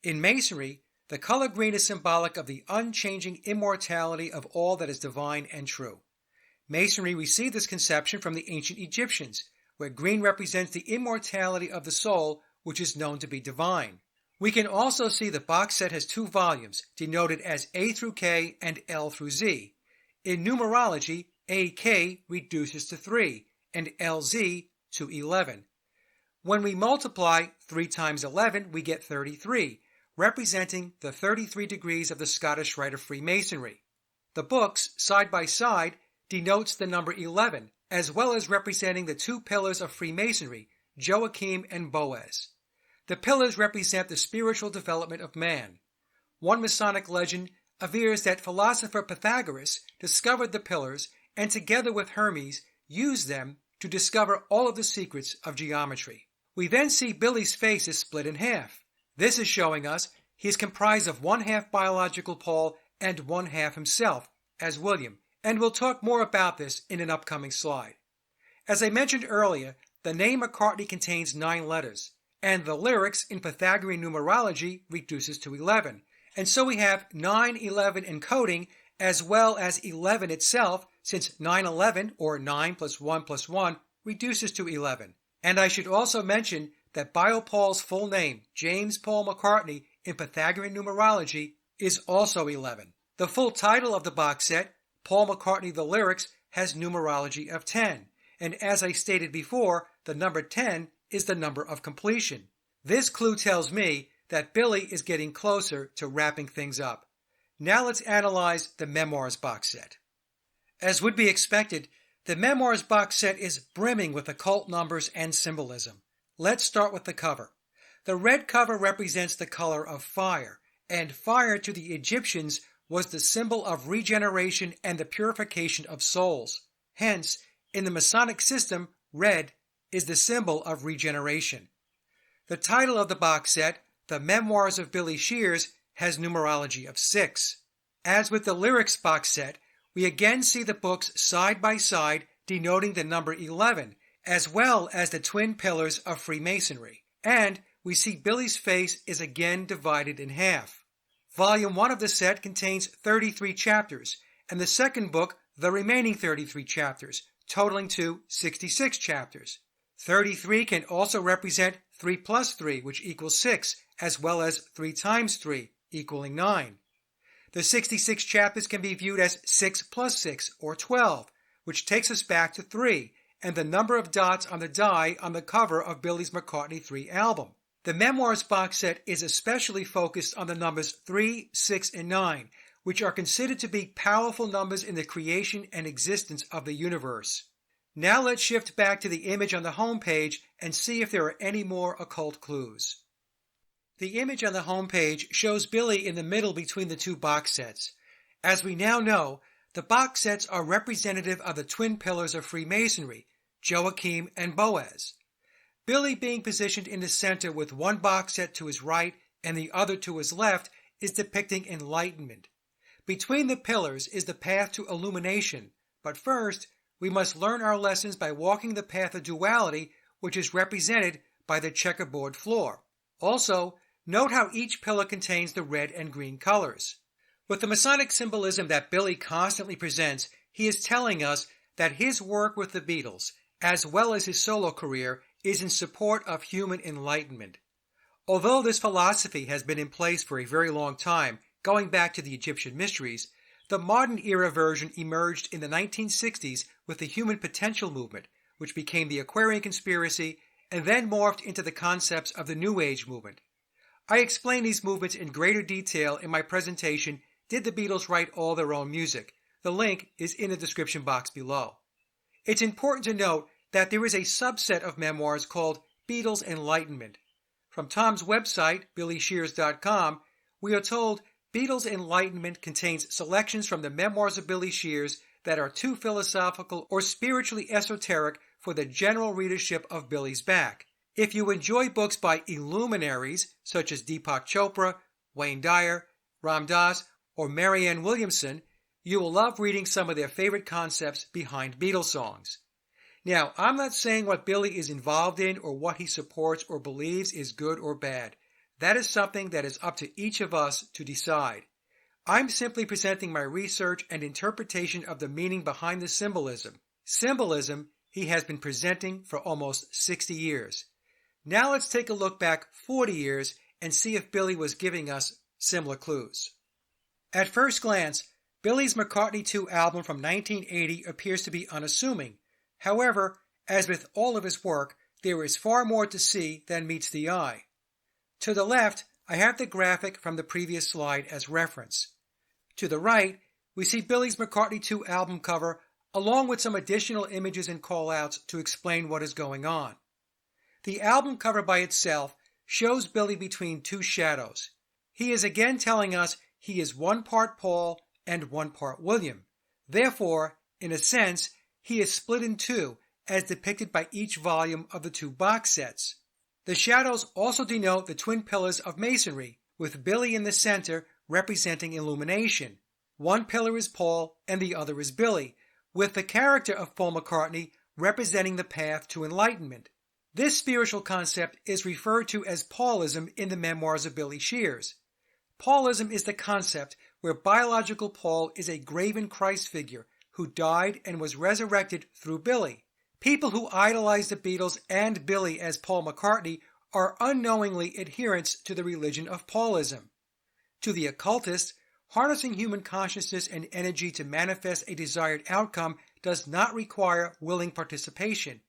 In Masonry, the color green is symbolic of the unchanging immortality of all that is divine and true. Masonry received this conception from the ancient Egyptians, where green represents the immortality of the soul, which is known to be divine. We can also see the box set has 2 volumes, denoted as A through K and L through Z. In numerology, AK reduces to 3, and LZ to 11. When we multiply 3 times 11, we get 33, representing the 33 degrees of the Scottish Rite of Freemasonry. The books, side by side, denotes the number 11, as well as representing the 2 pillars of Freemasonry, Joachim and Boaz. The pillars represent the spiritual development of man. One Masonic legend avers that philosopher Pythagoras discovered the pillars and together with Hermes used them to discover all of the secrets of geometry. We then see Billy's face is split in half. This is showing us he is comprised of 1/2 biological Paul and 1/2 himself, as William, and we'll talk more about this in an upcoming slide. As I mentioned earlier, the name McCartney contains 9 letters, and the Lyrics in Pythagorean numerology reduces to 11, and so we have 911 encoding as well as 11 itself, since 911, or 9 plus 1 plus 1, reduces to 11. And I should also mention that BioPaul's full name, James Paul McCartney, in Pythagorean numerology, is also 11. The full title of the box set, Paul McCartney The Lyrics, has numerology of 10. And as I stated before, the number 10 is the number of completion. This clue tells me that Billy is getting closer to wrapping things up. Now let's analyze the Memoirs box set. As would be expected, the Memoirs box set is brimming with occult numbers and symbolism. Let's start with the cover. The red cover represents the color of fire, and fire to the Egyptians was the symbol of regeneration and the purification of souls. Hence, in the Masonic system, red is the symbol of regeneration. The title of the box set, The Memoirs of Billy Shears, has numerology of 6. As with the lyrics box set, we again see the books side by side denoting the number 11, as well as the twin pillars of Freemasonry. And we see Billy's face is again divided in half. Volume 1 of the set contains 33 chapters, and the second book the remaining 33 chapters, totaling to 66 chapters. 33 can also represent 3 plus 3, which equals 6, as well as 3 times 3, equaling 9. The 66 chapters can be viewed as 6 plus 6, or 12, which takes us back to 3, and the number of dots on the die on the cover of Billy's McCartney III album. The Memoirs box set is especially focused on the numbers 3, 6, and 9, which are considered to be powerful numbers in the creation and existence of the universe. Now let's shift back to the image on the home page and see if there are any more occult clues. The image on the home page shows Billy in the middle between the two box sets. As we now know, the box sets are representative of the twin pillars of Freemasonry, Joachim and Boaz. Billy being positioned in the center with one box set to his right and the other to his left is depicting enlightenment. Between the pillars is the path to illumination, but first, we must learn our lessons by walking the path of duality, which is represented by the checkerboard floor. Also, note how each pillar contains the red and green colors. With the Masonic symbolism that Billy constantly presents, he is telling us that his work with the Beatles, as well as his solo career, is in support of human enlightenment. Although this philosophy has been in place for a very long time, going back to the Egyptian mysteries, the modern-era version emerged in the 1960s with the Human Potential movement, which became the Aquarian Conspiracy and then morphed into the concepts of the New Age movement. I explain these movements in greater detail in my presentation, Did the Beatles Write All Their Own Music? The link is in the description box below. It's important to note that there is a subset of memoirs called Beatles Enlightenment. From Tom's website, billyshears.com, we are told Beatles Enlightenment contains selections from the Memoirs of Billy Shears that are too philosophical or spiritually esoteric for the general readership of Billy's back. If you enjoy books by illuminaries such as Deepak Chopra, Wayne Dyer, Ram Dass, or Marianne Williamson, you will love reading some of their favorite concepts behind Beatles songs. Now, I'm not saying what Billy is involved in or what he supports or believes is good or bad. That is something that is up to each of us to decide. I'm simply presenting my research and interpretation of the meaning behind the symbolism. Symbolism he has been presenting for almost 60 years. Now let's take a look back 40 years and see if Billy was giving us similar clues. At first glance, Billy's McCartney II album from 1980 appears to be unassuming. However, as with all of his work, there is far more to see than meets the eye. To the left, I have the graphic from the previous slide as reference. To the right, we see Billy's McCartney II album cover along with some additional images and callouts to explain what is going on. The album cover by itself shows Billy between two shadows. He is again telling us he is one part Paul and one part William. Therefore, in a sense, he is split in two, as depicted by each volume of the two box sets. The shadows also denote the twin pillars of Masonry, with Billy in the center representing illumination. One pillar is Paul and the other is Billy, with the character of Paul McCartney representing the path to enlightenment. This spiritual concept is referred to as Paulism in the Memoirs of Billy Shears. Paulism is the concept where biological Paul is a graven Christ figure who died and was resurrected through Billy. People who idolize the Beatles and Billy as Paul McCartney are unknowingly adherents to the religion of Paulism. To the occultist, harnessing human consciousness and energy to manifest a desired outcome does not require willing participation.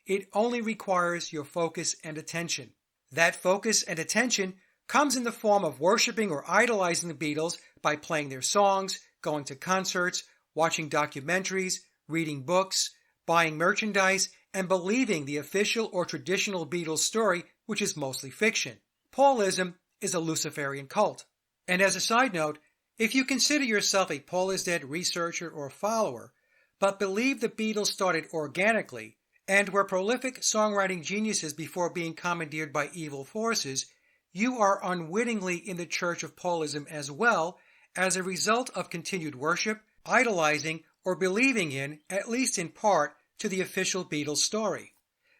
It only requires your focus and attention. That focus and attention comes in the form of worshiping or idolizing the Beatles by playing their songs, going to concerts, watching documentaries, reading books, buying merchandise, and believing the official or traditional Beatles story, which is mostly fiction. Paulism is a Luciferian cult. And as a side note, if you consider yourself a Paul is Dead researcher or follower, but believe the Beatles started organically and were prolific songwriting geniuses before being commandeered by evil forces, you are unwittingly in the Church of Paulism as well, as a result of continued worship, idolizing, or believing in, at least in part, to the official Beatles story.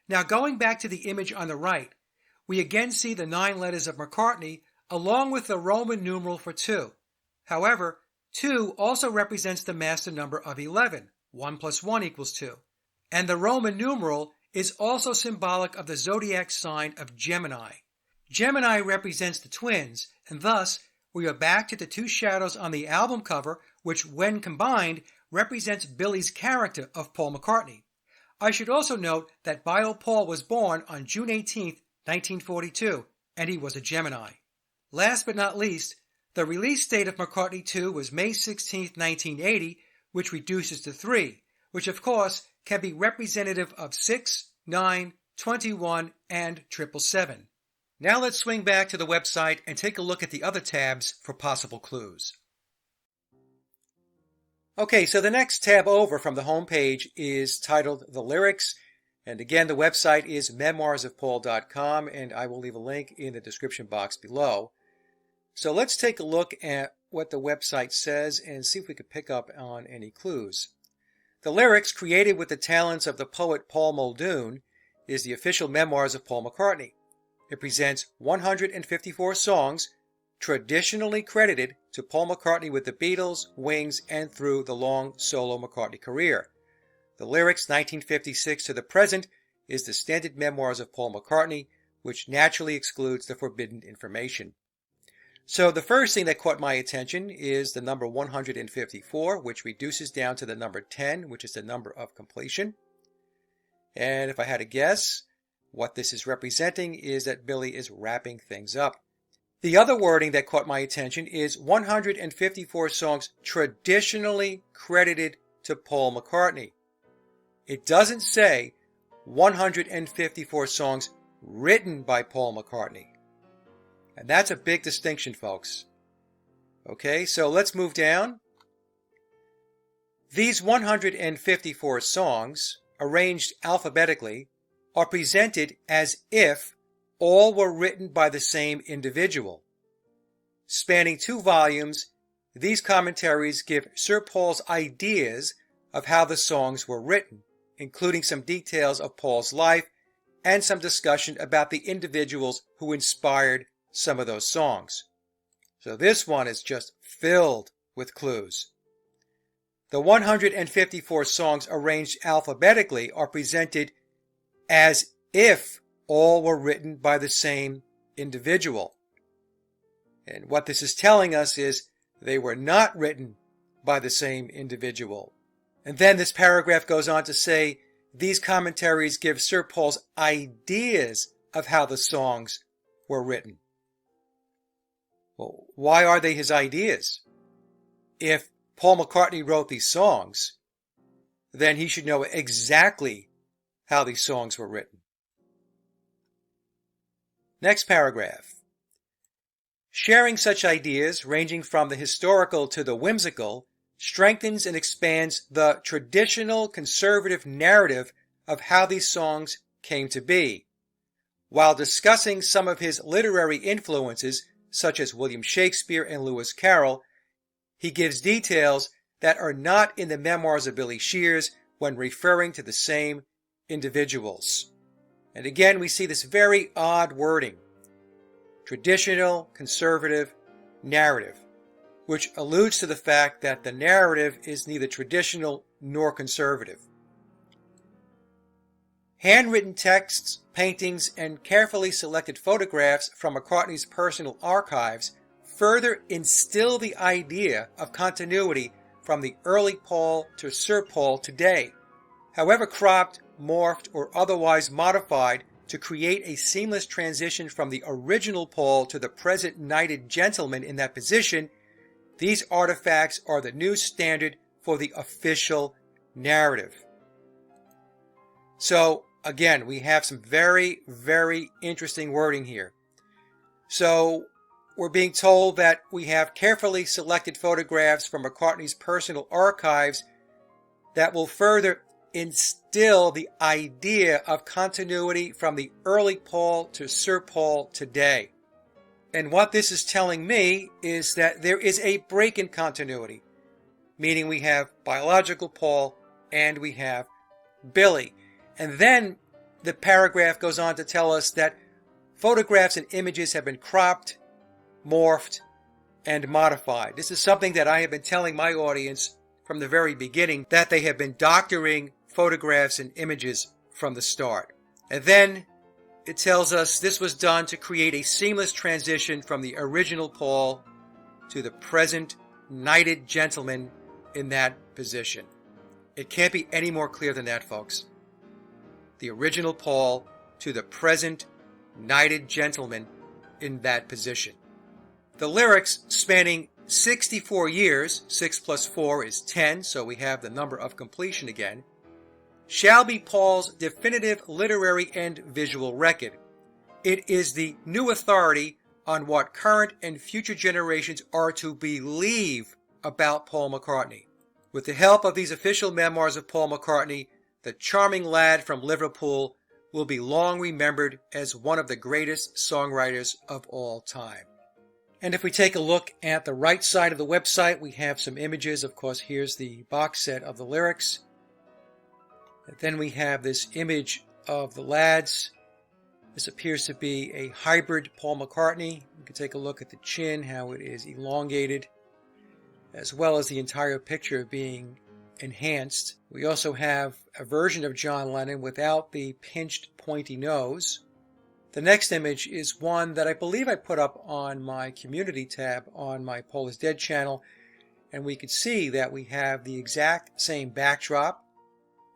Now going back to the image on the right, we again see the 9 letters of McCartney along with the Roman numeral for 2. However, 2 also represents the master number of 11. 1 plus 1 equals 2. And the Roman numeral is also symbolic of the zodiac sign of Gemini. Gemini represents the twins, and thus we are back to the 2 shadows on the album cover, which when combined represents Billy's character of Paul McCartney. I should also note that Bio Paul was born on June 18, 1942, and he was a Gemini. Last but not least, the release date of McCartney II was May 16, 1980, which reduces to 3, which of course can be representative of 6, 9, 21, and 777. Now let's swing back to the website and take a look at the other tabs for possible clues. Okay, so the next tab over from the home page is titled The Lyrics, and again the website is memoirsofpaul.com, and I will leave a link in the description box below. So let's take a look at what the website says and see if we could pick up on any clues. The Lyrics, created with the talents of the poet Paul Muldoon, is the official memoirs of Paul McCartney. It presents 154 songs traditionally credited to Paul McCartney with the Beatles, Wings, and through the long solo McCartney career. The Lyrics 1956 to the present is the standard memoirs of Paul McCartney, which naturally excludes the forbidden information. So the first thing that caught my attention is the number 154, which reduces down to the number 10, which is the number of completion. And if I had to guess, what this is representing is that Billy is wrapping things up. The other wording that caught my attention is 154 songs traditionally credited to Paul McCartney. It doesn't say 154 songs written by Paul McCartney. And that's a big distinction, folks. Okay, so let's move down. These 154 songs, arranged alphabetically, are presented as if all were written by the same individual. Spanning 2 volumes, these commentaries give Sir Paul's ideas of how the songs were written, including some details of Paul's life and some discussion about the individuals who inspired some of those songs. So this one is just filled with clues. The 154 songs arranged alphabetically are presented as if all were written by the same individual. And what this is telling us is they were not written by the same individual. And then this paragraph goes on to say, these commentaries give Sir Paul's ideas of how the songs were written. Well, why are they his ideas? If Paul McCartney wrote these songs, then he should know exactly how these songs were written. Next paragraph. Sharing such ideas, ranging from the historical to the whimsical, strengthens and expands the traditional conservative narrative of how these songs came to be. While discussing some of his literary influences, such as William Shakespeare and Lewis Carroll, he gives details that are not in the memoirs of Billy Shears when referring to the same individuals. And again, we see this very odd wording. Traditional, conservative, narrative, which alludes to the fact that the narrative is neither traditional nor conservative. Handwritten texts, paintings, and carefully selected photographs from McCartney's personal archives further instill the idea of continuity from the early Paul to Sir Paul today. However cropped, morphed, or otherwise modified to create a seamless transition from the original Paul to the present knighted gentleman in that position, these artifacts are the new standard for the official narrative. So, again, we have some very, very interesting wording here. So, we're being told that we have carefully selected photographs from McCartney's personal archives that will further instill the idea of continuity from the early Paul to Sir Paul today. And what this is telling me is that there is a break in continuity, meaning we have biological Paul and we have Billy. And then the paragraph goes on to tell us that photographs and images have been cropped, morphed, and modified. This is something that I have been telling my audience from the very beginning, that they have been doctoring photographs and images from the start. And then it tells us this was done to create a seamless transition from the original Paul to the present knighted gentleman in that position. It can't be any more clear than that, folks. The original Paul to the present knighted gentleman in that position. The lyrics spanning 64 years, 6 plus 4 is 10, so we have the number of completion again, shall be Paul's definitive literary and visual record. It is the new authority on what current and future generations are to believe about Paul McCartney. With the help of these official memoirs of Paul McCartney, the charming lad from Liverpool will be long remembered as one of the greatest songwriters of all time. And if we take a look at the right side of the website, we have some images. Of course, here's the box set of the lyrics. And then we have this image of the lads. This appears to be a hybrid Paul McCartney. You can take a look at the chin, how it is elongated, as well as the entire picture being enhanced. We also have a version of John Lennon without the pinched, pointy nose. The next image is one that I believe I put up on my community tab on my Paul is Dead channel, and we can see that we have the exact same backdrop,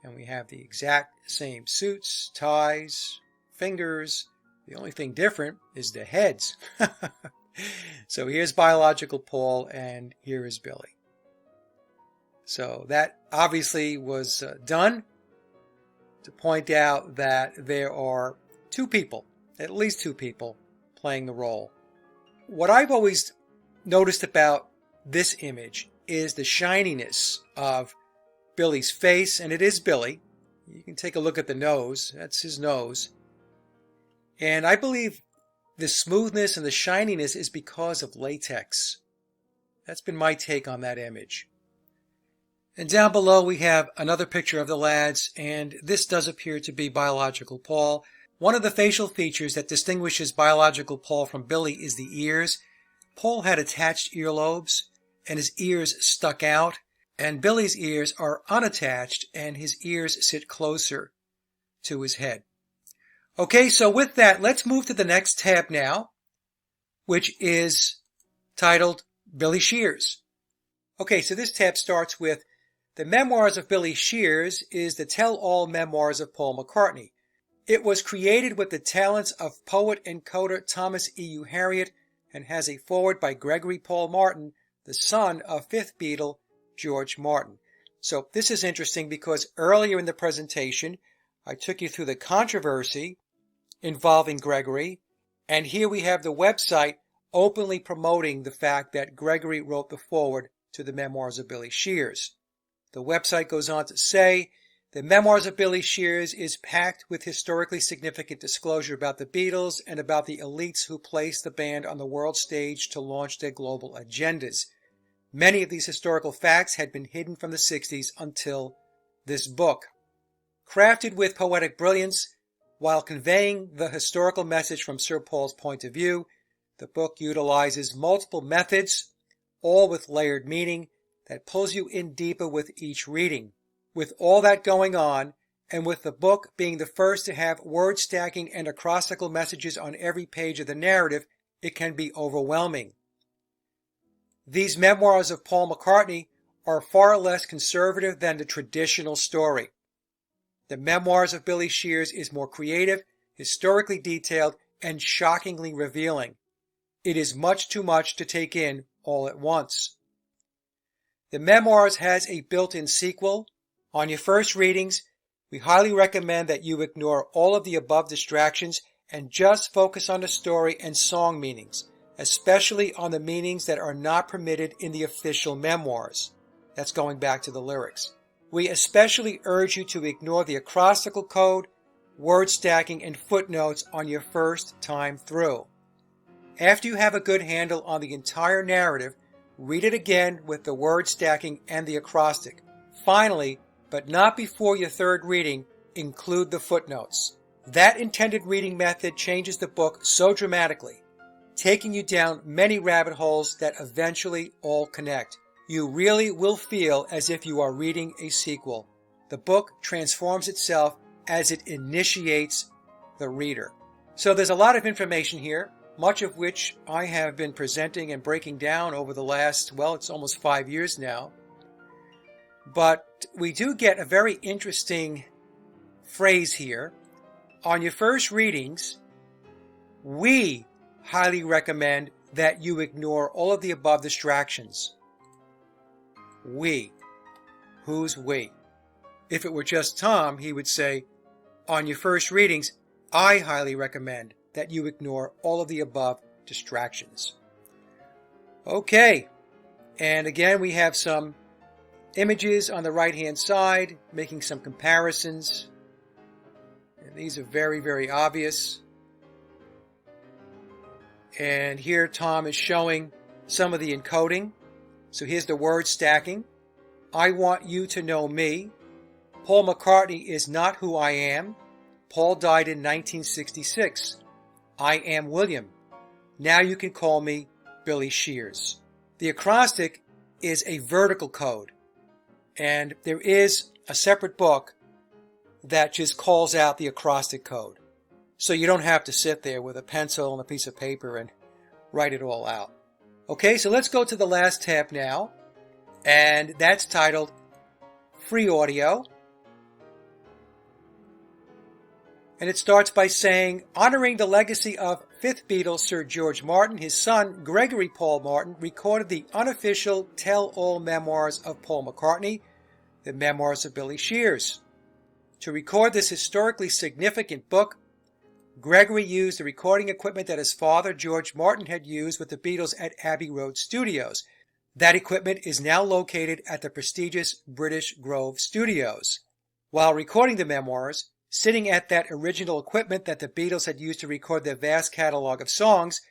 and we have the exact same suits, ties, fingers. The only thing different is the heads. So here's biological Paul, and here is Billy. So that obviously was done to point out that there are two people, at least two people, playing the role. What I've always noticed about this image is the shininess of Billy's face, and it is Billy. You can take a look at the nose. That's his nose. And I believe the smoothness and the shininess is because of latex. That's been my take on that image. And down below we have another picture of the lads, and this does appear to be biological Paul. One of the facial features that distinguishes biological Paul from Billy is the ears. Paul had attached earlobes, and his ears stuck out, and Billy's ears are unattached, and his ears sit closer to his head. Okay, so with that, let's move to the next tab now, which is titled Billy Shears. Okay, so this tab starts with the Memoirs of Billy Shears is the tell-all memoirs of Paul McCartney. It was created with the talents of poet and coder Thomas E.U. Harriott and has a foreword by Gregory Paul Martin, the son of fifth Beatle George Martin. So this is interesting because earlier in the presentation, I took you through the controversy involving Gregory, and here we have the website openly promoting the fact that Gregory wrote the foreword to the Memoirs of Billy Shears. The website goes on to say, the Memoirs of Billy Shears is packed with historically significant disclosure about the Beatles and about the elites who placed the band on the world stage to launch their global agendas. Many of these historical facts had been hidden from the 60s until this book. Crafted with poetic brilliance, while conveying the historical message from Sir Paul's point of view, the book utilizes multiple methods, all with layered meaning, that pulls you in deeper with each reading. With all that going on, and with the book being the first to have word stacking and acrostical messages on every page of the narrative, it can be overwhelming. These memoirs of Paul McCartney are far less conservative than the traditional story. The Memoirs of Billy Shears is more creative, historically detailed, and shockingly revealing. It is much too much to take in all at once. The Memoirs has a built-in sequel. On your first readings, we highly recommend that you ignore all of the above distractions and just focus on the story and song meanings, especially on the meanings that are not permitted in the official memoirs. That's going back to the lyrics. We especially urge you to ignore the acrostical code, word stacking, and footnotes on your first time through. After you have a good handle on the entire narrative, read it again with the word stacking and the acrostic. Finally, but not before your third reading, include the footnotes. That intended reading method changes the book so dramatically, taking you down many rabbit holes that eventually all connect. You really will feel as if you are reading a sequel. The book transforms itself as it initiates the reader. So there's a lot of information here, much of which I have been presenting and breaking down over the last, it's almost 5 years now. But we do get a very interesting phrase here. On your first readings, we highly recommend that you ignore all of the above distractions. We. Who's we? If it were just Tom, he would say, on your first readings, I highly recommend that you ignore all of the above distractions. Okay, and again we have some images on the right-hand side, making some comparisons. And these are very, very obvious. And here Tom is showing some of the encoding. So here's the word stacking. I want you to know me. Paul McCartney is not who I am. Paul died in 1966. I am William. Now you can call me Billy Shears. The acrostic is a vertical code. And there is a separate book that just calls out the acrostic code. So you don't have to sit there with a pencil and a piece of paper and write it all out. Okay, so let's go to the last tab now. And that's titled Free Audio. And it starts by saying, honoring the legacy of fifth Beatle Sir George Martin, his son Gregory Paul Martin recorded the unofficial tell-all memoirs of Paul McCartney, the Memoirs of Billy Shears. To record this historically significant book, Gregory used the recording equipment that his father, George Martin, had used with the Beatles at Abbey Road Studios. That equipment is now located at the prestigious British Grove Studios. While recording the memoirs, sitting at that original equipment that the Beatles had used to record their vast catalog of songs,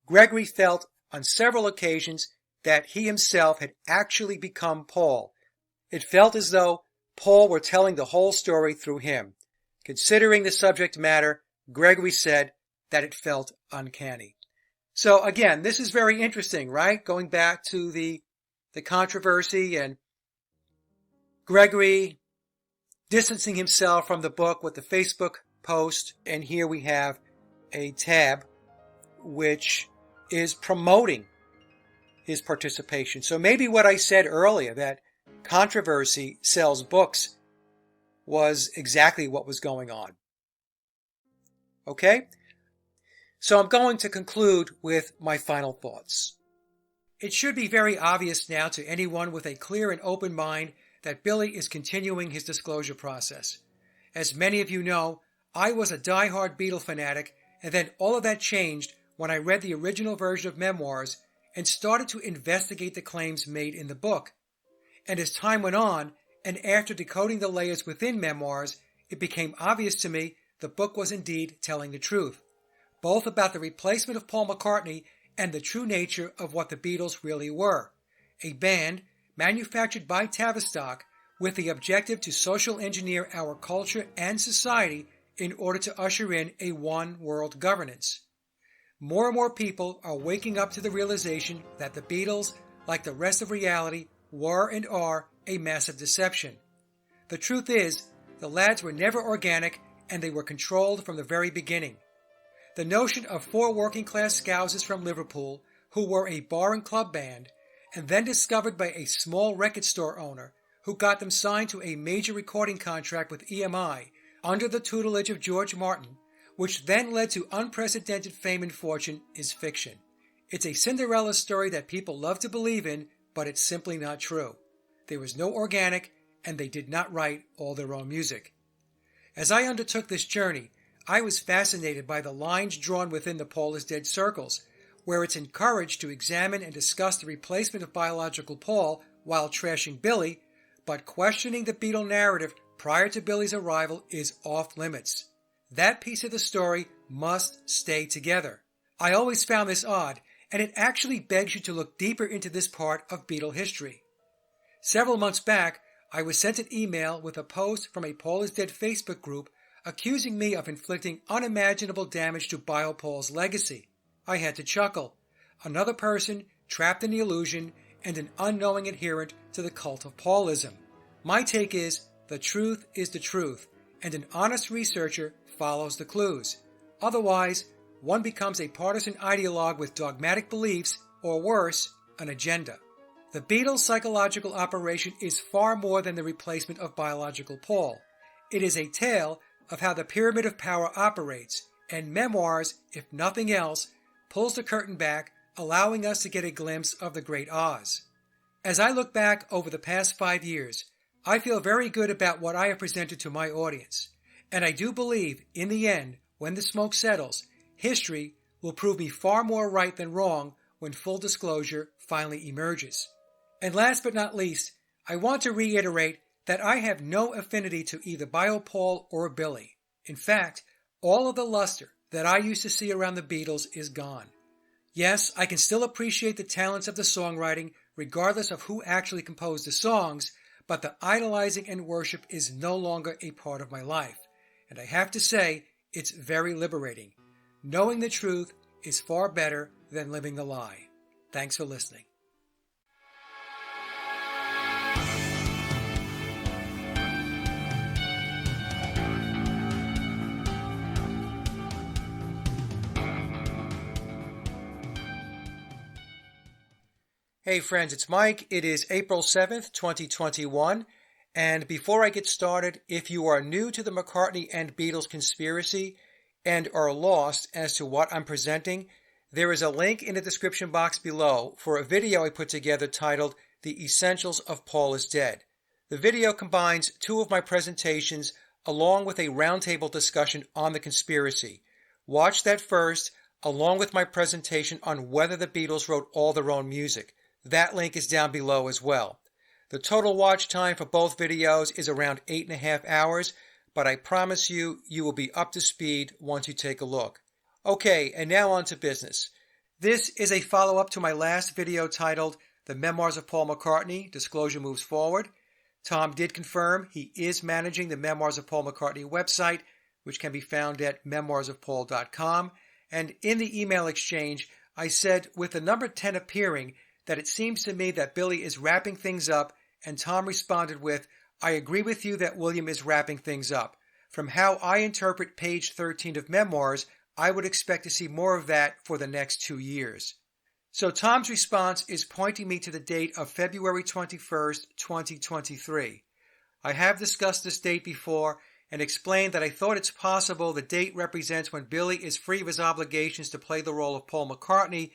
Gregory felt on several occasions that he himself had actually become Paul. It felt as though Paul were telling the whole story through him. Considering the subject matter, Gregory said that it felt uncanny. So again, this is very interesting, right? Going back to the controversy and Gregory distancing himself from the book with the Facebook post. And here we have a tab which is promoting his participation. So maybe what I said earlier, that controversy sells books, was exactly what was going on. Okay? So I'm going to conclude with my final thoughts. It should be very obvious now to anyone with a clear and open mind that Billy is continuing his disclosure process. As many of you know, I was a die-hard Beatle fanatic, and then all of that changed when I read the original version of Memoirs and started to investigate the claims made in the book. And as time went on, and after decoding the layers within Memoirs, it became obvious to me the book was indeed telling the truth, both about the replacement of Paul McCartney and the true nature of what the Beatles really were, a band manufactured by Tavistock with the objective to social engineer our culture and society in order to usher in a one-world governance. More and more people are waking up to the realization that the Beatles, like the rest of reality, were and are a massive deception. The truth is, the lads were never organic and they were controlled from the very beginning. The notion of 4 working-class scousers from Liverpool who were a bar and club band and then discovered by a small record store owner who got them signed to a major recording contract with EMI under the tutelage of George Martin which then led to unprecedented fame and fortune, is fiction. It's a Cinderella story that people love to believe in, but it's simply not true. There was no organic, and they did not write all their own music. As I undertook this journey, I was fascinated by the lines drawn within the Paul is Dead circles, where it's encouraged to examine and discuss the replacement of biological Paul while trashing Billy, but questioning the Beatle narrative prior to Billy's arrival is off limits. That piece of the story must stay together. I always found this odd, and it actually begs you to look deeper into this part of Beatle history. Several months back, I was sent an email with a post from a Paul is Dead Facebook group accusing me of inflicting unimaginable damage to Bio Paul's legacy. I had to chuckle. Another person trapped in the illusion and an unknowing adherent to the cult of Paulism. My take is, the truth is the truth, and an honest researcher follows the clues. Otherwise, one becomes a partisan ideologue with dogmatic beliefs, or worse, an agenda. The Beatles' psychological operation is far more than the replacement of biological Paul. It is a tale of how the pyramid of power operates, and Memoirs, if nothing else, pulls the curtain back, allowing us to get a glimpse of the great Oz. As I look back over the past 5 years, I feel very good about what I have presented to my audience, and I do believe, in the end, when the smoke settles, history will prove me far more right than wrong when full disclosure finally emerges. And last but not least, I want to reiterate that I have no affinity to either Bio Paul or Billy. In fact, all of the luster that I used to see around the Beatles is gone. Yes, I can still appreciate the talents of the songwriting regardless of who actually composed the songs, but the idolizing and worship is no longer a part of my life. And I have to say, it's very liberating. Knowing the truth is far better than living the lie. Thanks for listening. Hey friends, it's Mike. It is April 7th, 2021. And before I get started, if you are new to the McCartney and Beatles conspiracy and are lost as to what I'm presenting, there is a link in the description box below for a video I put together titled The Essentials of Paul is Dead. The video combines two of my presentations along with a roundtable discussion on the conspiracy. Watch that first, along with my presentation on whether the Beatles wrote all their own music. That link is down below as well. The total watch time for both videos is around 8.5 hours, but I promise you, you will be up to speed once you take a look. Okay, and now on to business. This is a follow-up to my last video titled The Memoirs of Paul McCartney, Disclosure Moves Forward. Tom did confirm he is managing the Memoirs of Paul McCartney website, which can be found at memoirsofpaul.com. And in the email exchange, I said, with the number 10 appearing, that it seems to me that Billy is wrapping things up, and Tom responded with, I agree with you that William is wrapping things up. From how I interpret page 13 of Memoirs, I would expect to see more of that for the next 2 years. So Tom's response is pointing me to the date of February 21st, 2023. I have discussed this date before and explained that I thought it's possible the date represents when Billy is free of his obligations to play the role of Paul McCartney,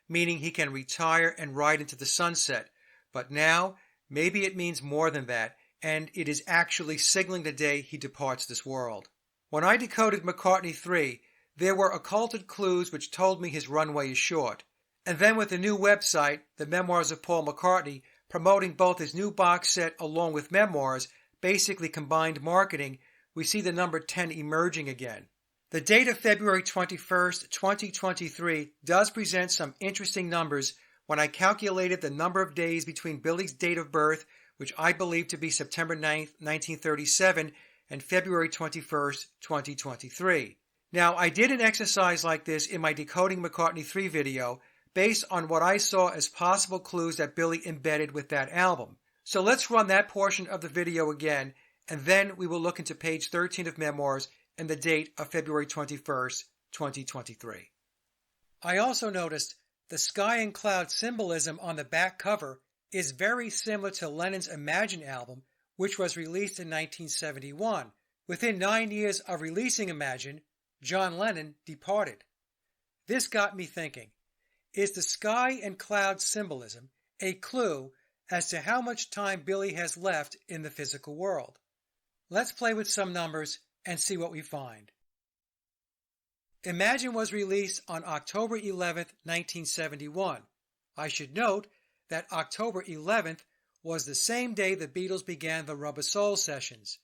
meaning he can retire and ride into the sunset. But now, maybe it means more than that, and it is actually signaling the day he departs this world. When I decoded McCartney III, there were occulted clues which told me his runway is short. And then with the new website, the Memoirs of Paul McCartney, promoting both his new box set along with memoirs, basically combined marketing, we see the number 10 emerging again. The date of February 21st, 2023 does present some interesting numbers when I calculated the number of days between Billy's date of birth, which I believe to be September 9th, 1937, and February 21st, 2023. Now, I did an exercise like this in my Decoding McCartney III video based on what I saw as possible clues that Billy embedded with that album. So let's run that portion of the video again, and then we will look into page 13 of Memoirs and the date of February 21st, 2023. I also noticed the sky and cloud symbolism on the back cover is very similar to Lennon's Imagine album, which was released in 1971. Within 9 years of releasing Imagine, John Lennon departed. This got me thinking, is the sky and cloud symbolism a clue as to how much time Billy has left in the physical world? Let's play with some numbers and see what we find. Imagine was released on October 11th, 1971. I should note that October 11th was the same day the Beatles began the Rubber Soul sessions.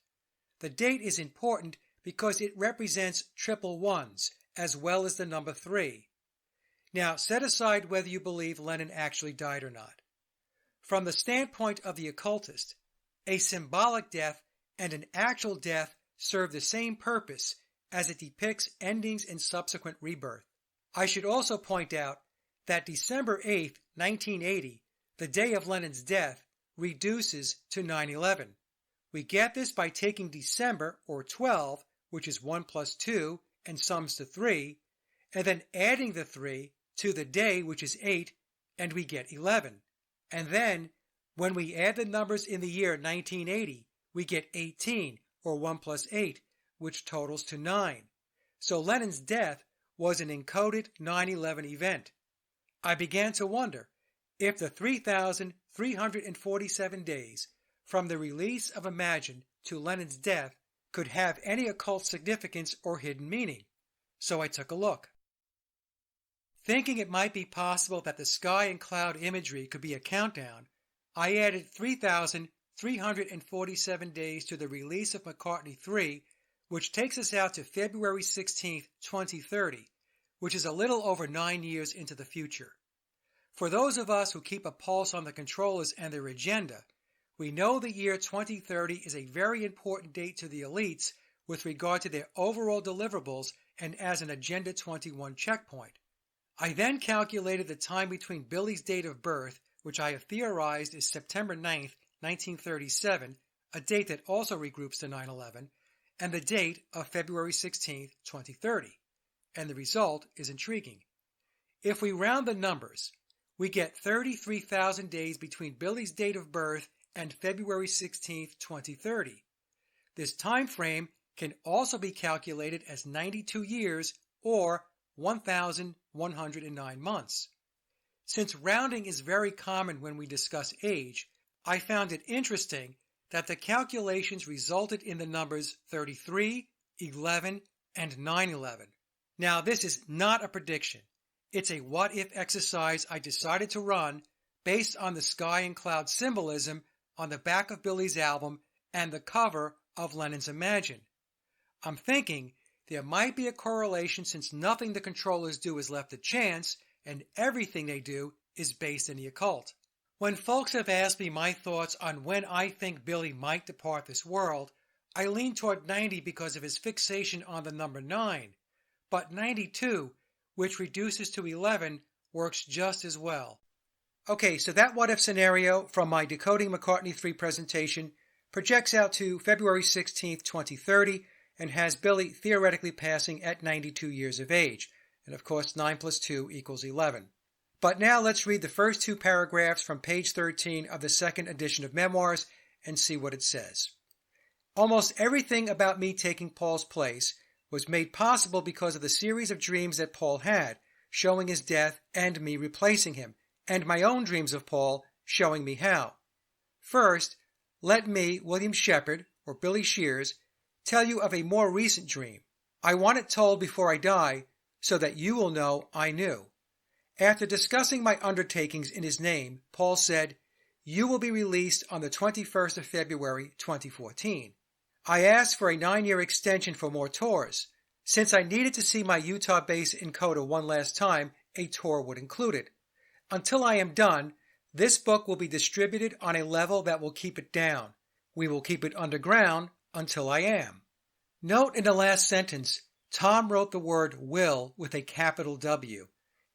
The date is important because it represents triple ones as well as the number 3. Now, set aside whether you believe Lennon actually died or not. From the standpoint of the occultist, a symbolic death and an actual death serve the same purpose as it depicts endings and subsequent rebirth. I should also point out that December 8th, 1980, the day of Lennon's death, reduces to 9/11. We get this by taking December, or 12, which is 1 plus 2, and sums to 3, and then adding the 3 to the day, which is 8, and we get 11. And then, when we add the numbers in the year 1980, we get 18, or 1 plus 8, which totals to 9. So Lennon's death was an encoded 9/11 event. I began to wonder if the 3,347 days from the release of Imagine to Lennon's death could have any occult significance or hidden meaning. So I took a look. Thinking it might be possible that the sky and cloud imagery could be a countdown, I added 3,347 days to the release of McCartney III, which takes us out to February 16, 2030, which is a little over 9 years into the future. For those of us who keep a pulse on the controllers and their agenda, we know the year 2030 is a very important date to the elites with regard to their overall deliverables and as an Agenda 21 checkpoint. I then calculated the time between Billy's date of birth, which I have theorized is September 9th, 1937, a date that also regroups to 9/11, and the date of February 16th, 2030. And the result is intriguing. If we round the numbers, we get 33,000 days between Billy's date of birth and February 16th, 2030. This time frame can also be calculated as 92 years or 1,109 months. Since rounding is very common when we discuss age, I found it interesting that the calculations resulted in the numbers 33, 11, and 9/11. Now, this is not a prediction. It's a what-if exercise I decided to run based on the sky and cloud symbolism on the back of Billy's album and the cover of Lennon's Imagine. I'm thinking there might be a correlation since nothing the controllers do is left to chance and everything they do is based in the occult. When folks have asked me my thoughts on when I think Billy might depart this world, I lean toward 90 because of his fixation on the number 9, but 92, which reduces to 11, works just as well. Okay, so that what-if scenario from my Decoding McCartney III presentation projects out to February 16th, 2030, and has Billy theoretically passing at 92 years of age. And of course, 9 plus 2 equals 11. But now let's read the first 2 paragraphs from page 13 of the second edition of Memoirs and see what it says. Almost everything about me taking Paul's place was made possible because of the series of dreams that Paul had, showing his death and me replacing him, and my own dreams of Paul showing me how. First, let me, William Shepard, or Billy Shears, tell you of a more recent dream. I want it told before I die so that you will know I knew. After discussing my undertakings in his name, Paul said, "You will be released on the 21st of February, 2014. I asked for a 9-year extension for more tours. Since I needed to see my Utah base in Coda one last time, a tour would include it. Until I am done, this book will be distributed on a level that will keep it down. We will keep it underground until I am." Note in the last sentence, Tom wrote the word will with a capital W.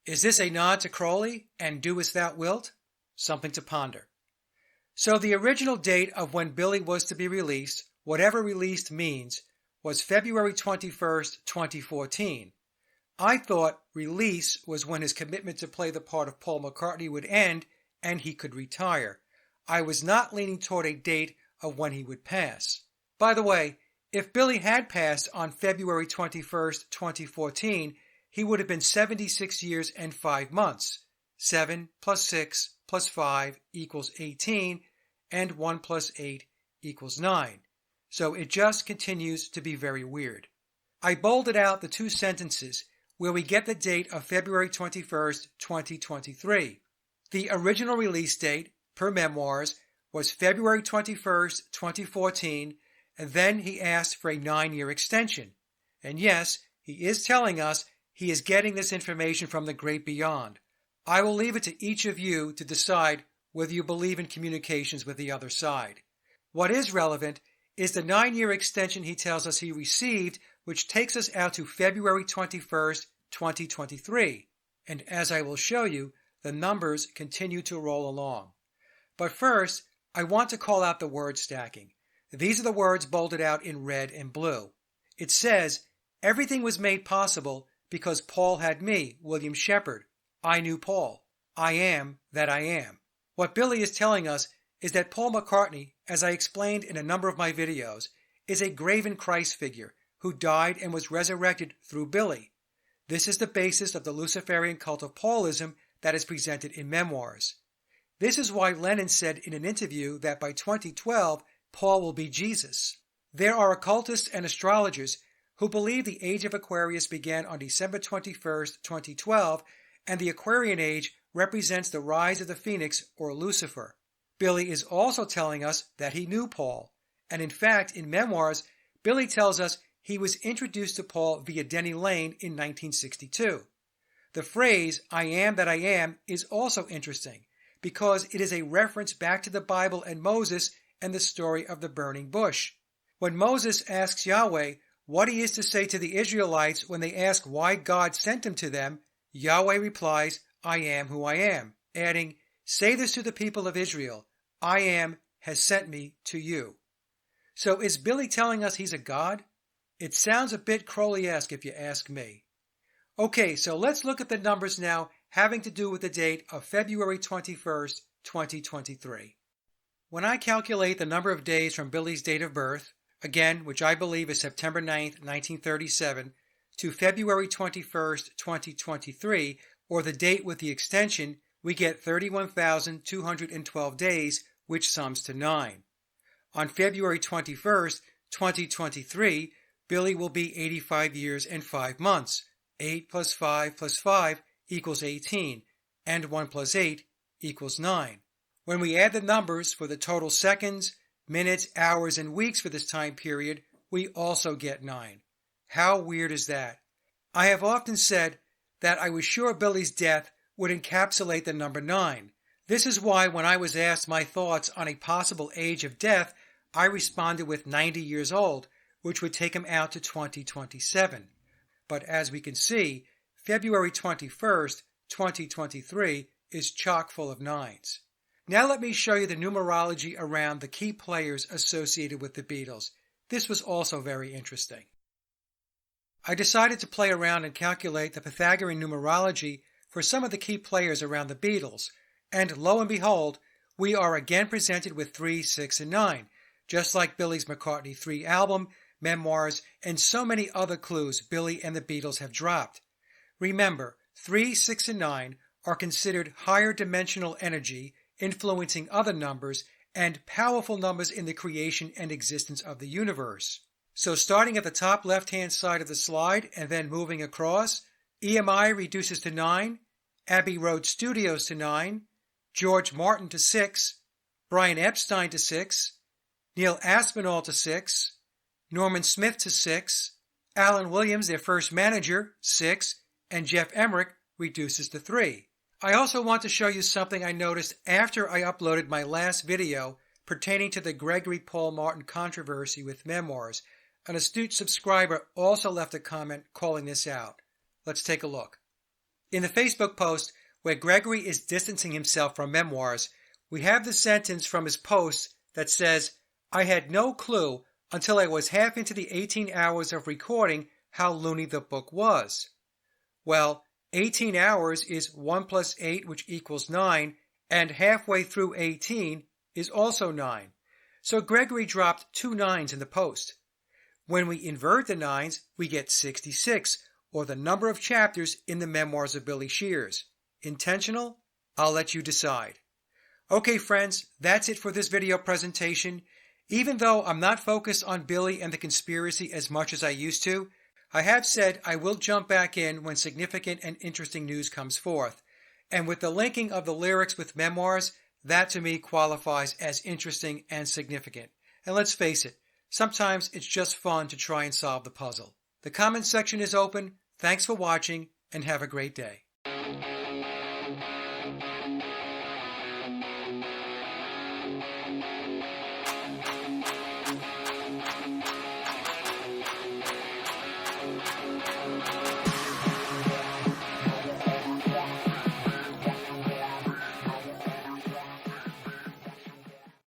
Is this a nod to Crowley and do as thou wilt? Something to ponder. So the original date of when Billy was to be released, whatever released means, was February 21st, 2014. I thought release was when his commitment to play the part of Paul McCartney would end and he could retire. I was not leaning toward a date of when he would pass. By the way, If Billy had passed on February 21st, 2014, he would have been 76 years and 5 months. 7 plus 6 plus 5 equals 18, and 1 plus 8 equals 9. So it just continues to be very weird. I bolded out the 2 sentences where we get the date of February 21st, 2023. The original release date, per Memoirs, was February 21st, 2014, and then he asked for a 9-year extension. And yes, he is telling us he is getting this information from the great beyond. I will leave it to each of you to decide whether you believe in communications with the other side. What is relevant is the 9-year extension he tells us he received, which takes us out to February 21st, 2023. And as I will show you, the numbers continue to roll along. But first, I want to call out the word stacking. These are the words bolded out in red and blue. It says, everything was made possible because Paul had me, William Shepard. I knew Paul. I am that I am. What Billy is telling us is that Paul McCartney, as I explained in a number of my videos, is a graven Christ figure who died and was resurrected through Billy. This is the basis of the Luciferian cult of Paulism that is presented in Memoirs. This is why Lennon said in an interview that by 2012, Paul will be Jesus. There are occultists and astrologers who believe the age of Aquarius began on December 21st, 2012, and the Aquarian age represents the rise of the Phoenix or Lucifer. Billy is also telling us that he knew Paul, and in fact, in Memoirs, Billy tells us he was introduced to Paul via Denny Lane in 1962. The phrase, I am that I am, is also interesting, because it is a reference back to the Bible and Moses and the story of the burning bush. When Moses asks Yahweh what he is to say to the Israelites when they ask why God sent him to them, Yahweh replies, I am who I am, adding, say this to the people of Israel, I am has sent me to you. So is Billy telling us he's a god? It sounds a bit Crowley-esque if you ask me. Okay, so let's look at the numbers now having to do with the date of February 21st, 2023. When I calculate the number of days from Billy's date of birth, again, which I believe is September 9th, 1937, to February 21st, 2023, or the date with the extension, we get 31,212 days, which sums to 9. On February 21st, 2023, Billy will be 85 years and 5 months. 8 plus 5 plus 5 equals 18, and 1 plus 8 equals 9. When we add the numbers for the total seconds, minutes, hours, and weeks for this time period, we also get 9. How weird is that? I have often said that I was sure Billy's death would encapsulate the number 9. This is why when I was asked my thoughts on a possible age of death, I responded with 90 years old, which would take him out to 2027. But as we can see, February 21st, 2023 is chock full of 9s. Now let me show you the numerology around the key players associated with the Beatles. This was also very interesting. I decided to play around and calculate the Pythagorean numerology for some of the key players around the Beatles, and lo and behold, we are again presented with 3, 6, and 9, just like Billy's McCartney III album, Memoirs, and so many other clues Billy and the Beatles have dropped. Remember, 3, 6, and 9 are considered higher dimensional energy, influencing other numbers, and powerful numbers in the creation and existence of the universe. So starting at the top left-hand side of the slide and then moving across, EMI reduces to 9, Abbey Road Studios to 9, George Martin to 6, Brian Epstein to 6, Neil Aspinall to 6, Norman Smith to 6, Alan Williams, their first manager, 6, and Jeff Emmerich reduces to 3. I also want to show you something I noticed after I uploaded my last video pertaining to the Gregory Paul Martin controversy with Memoirs. An astute subscriber also left a comment calling this out. Let's take a look. In the Facebook post where Gregory is distancing himself from Memoirs, we have the sentence from his post that says, I had no clue until I was half into the 18 hours of recording how loony the book was. Well, 18 hours is 1 plus 8, which equals 9, and halfway through 18 is also 9. So Gregory dropped 2 9s in the post. When we invert the 9s, we get 66, or the number of chapters in the Memoirs of Billy Shears. Intentional? I'll let you decide. Okay friends, that's it for this video presentation. Even though I'm not focused on Billy and the conspiracy as much as I used to, I have said I will jump back in when significant and interesting news comes forth. And with the linking of the lyrics with memoirs, that to me qualifies as interesting and significant. And let's face it, sometimes it's just fun to try and solve the puzzle. The comment section is open. Thanks for watching and have a great day.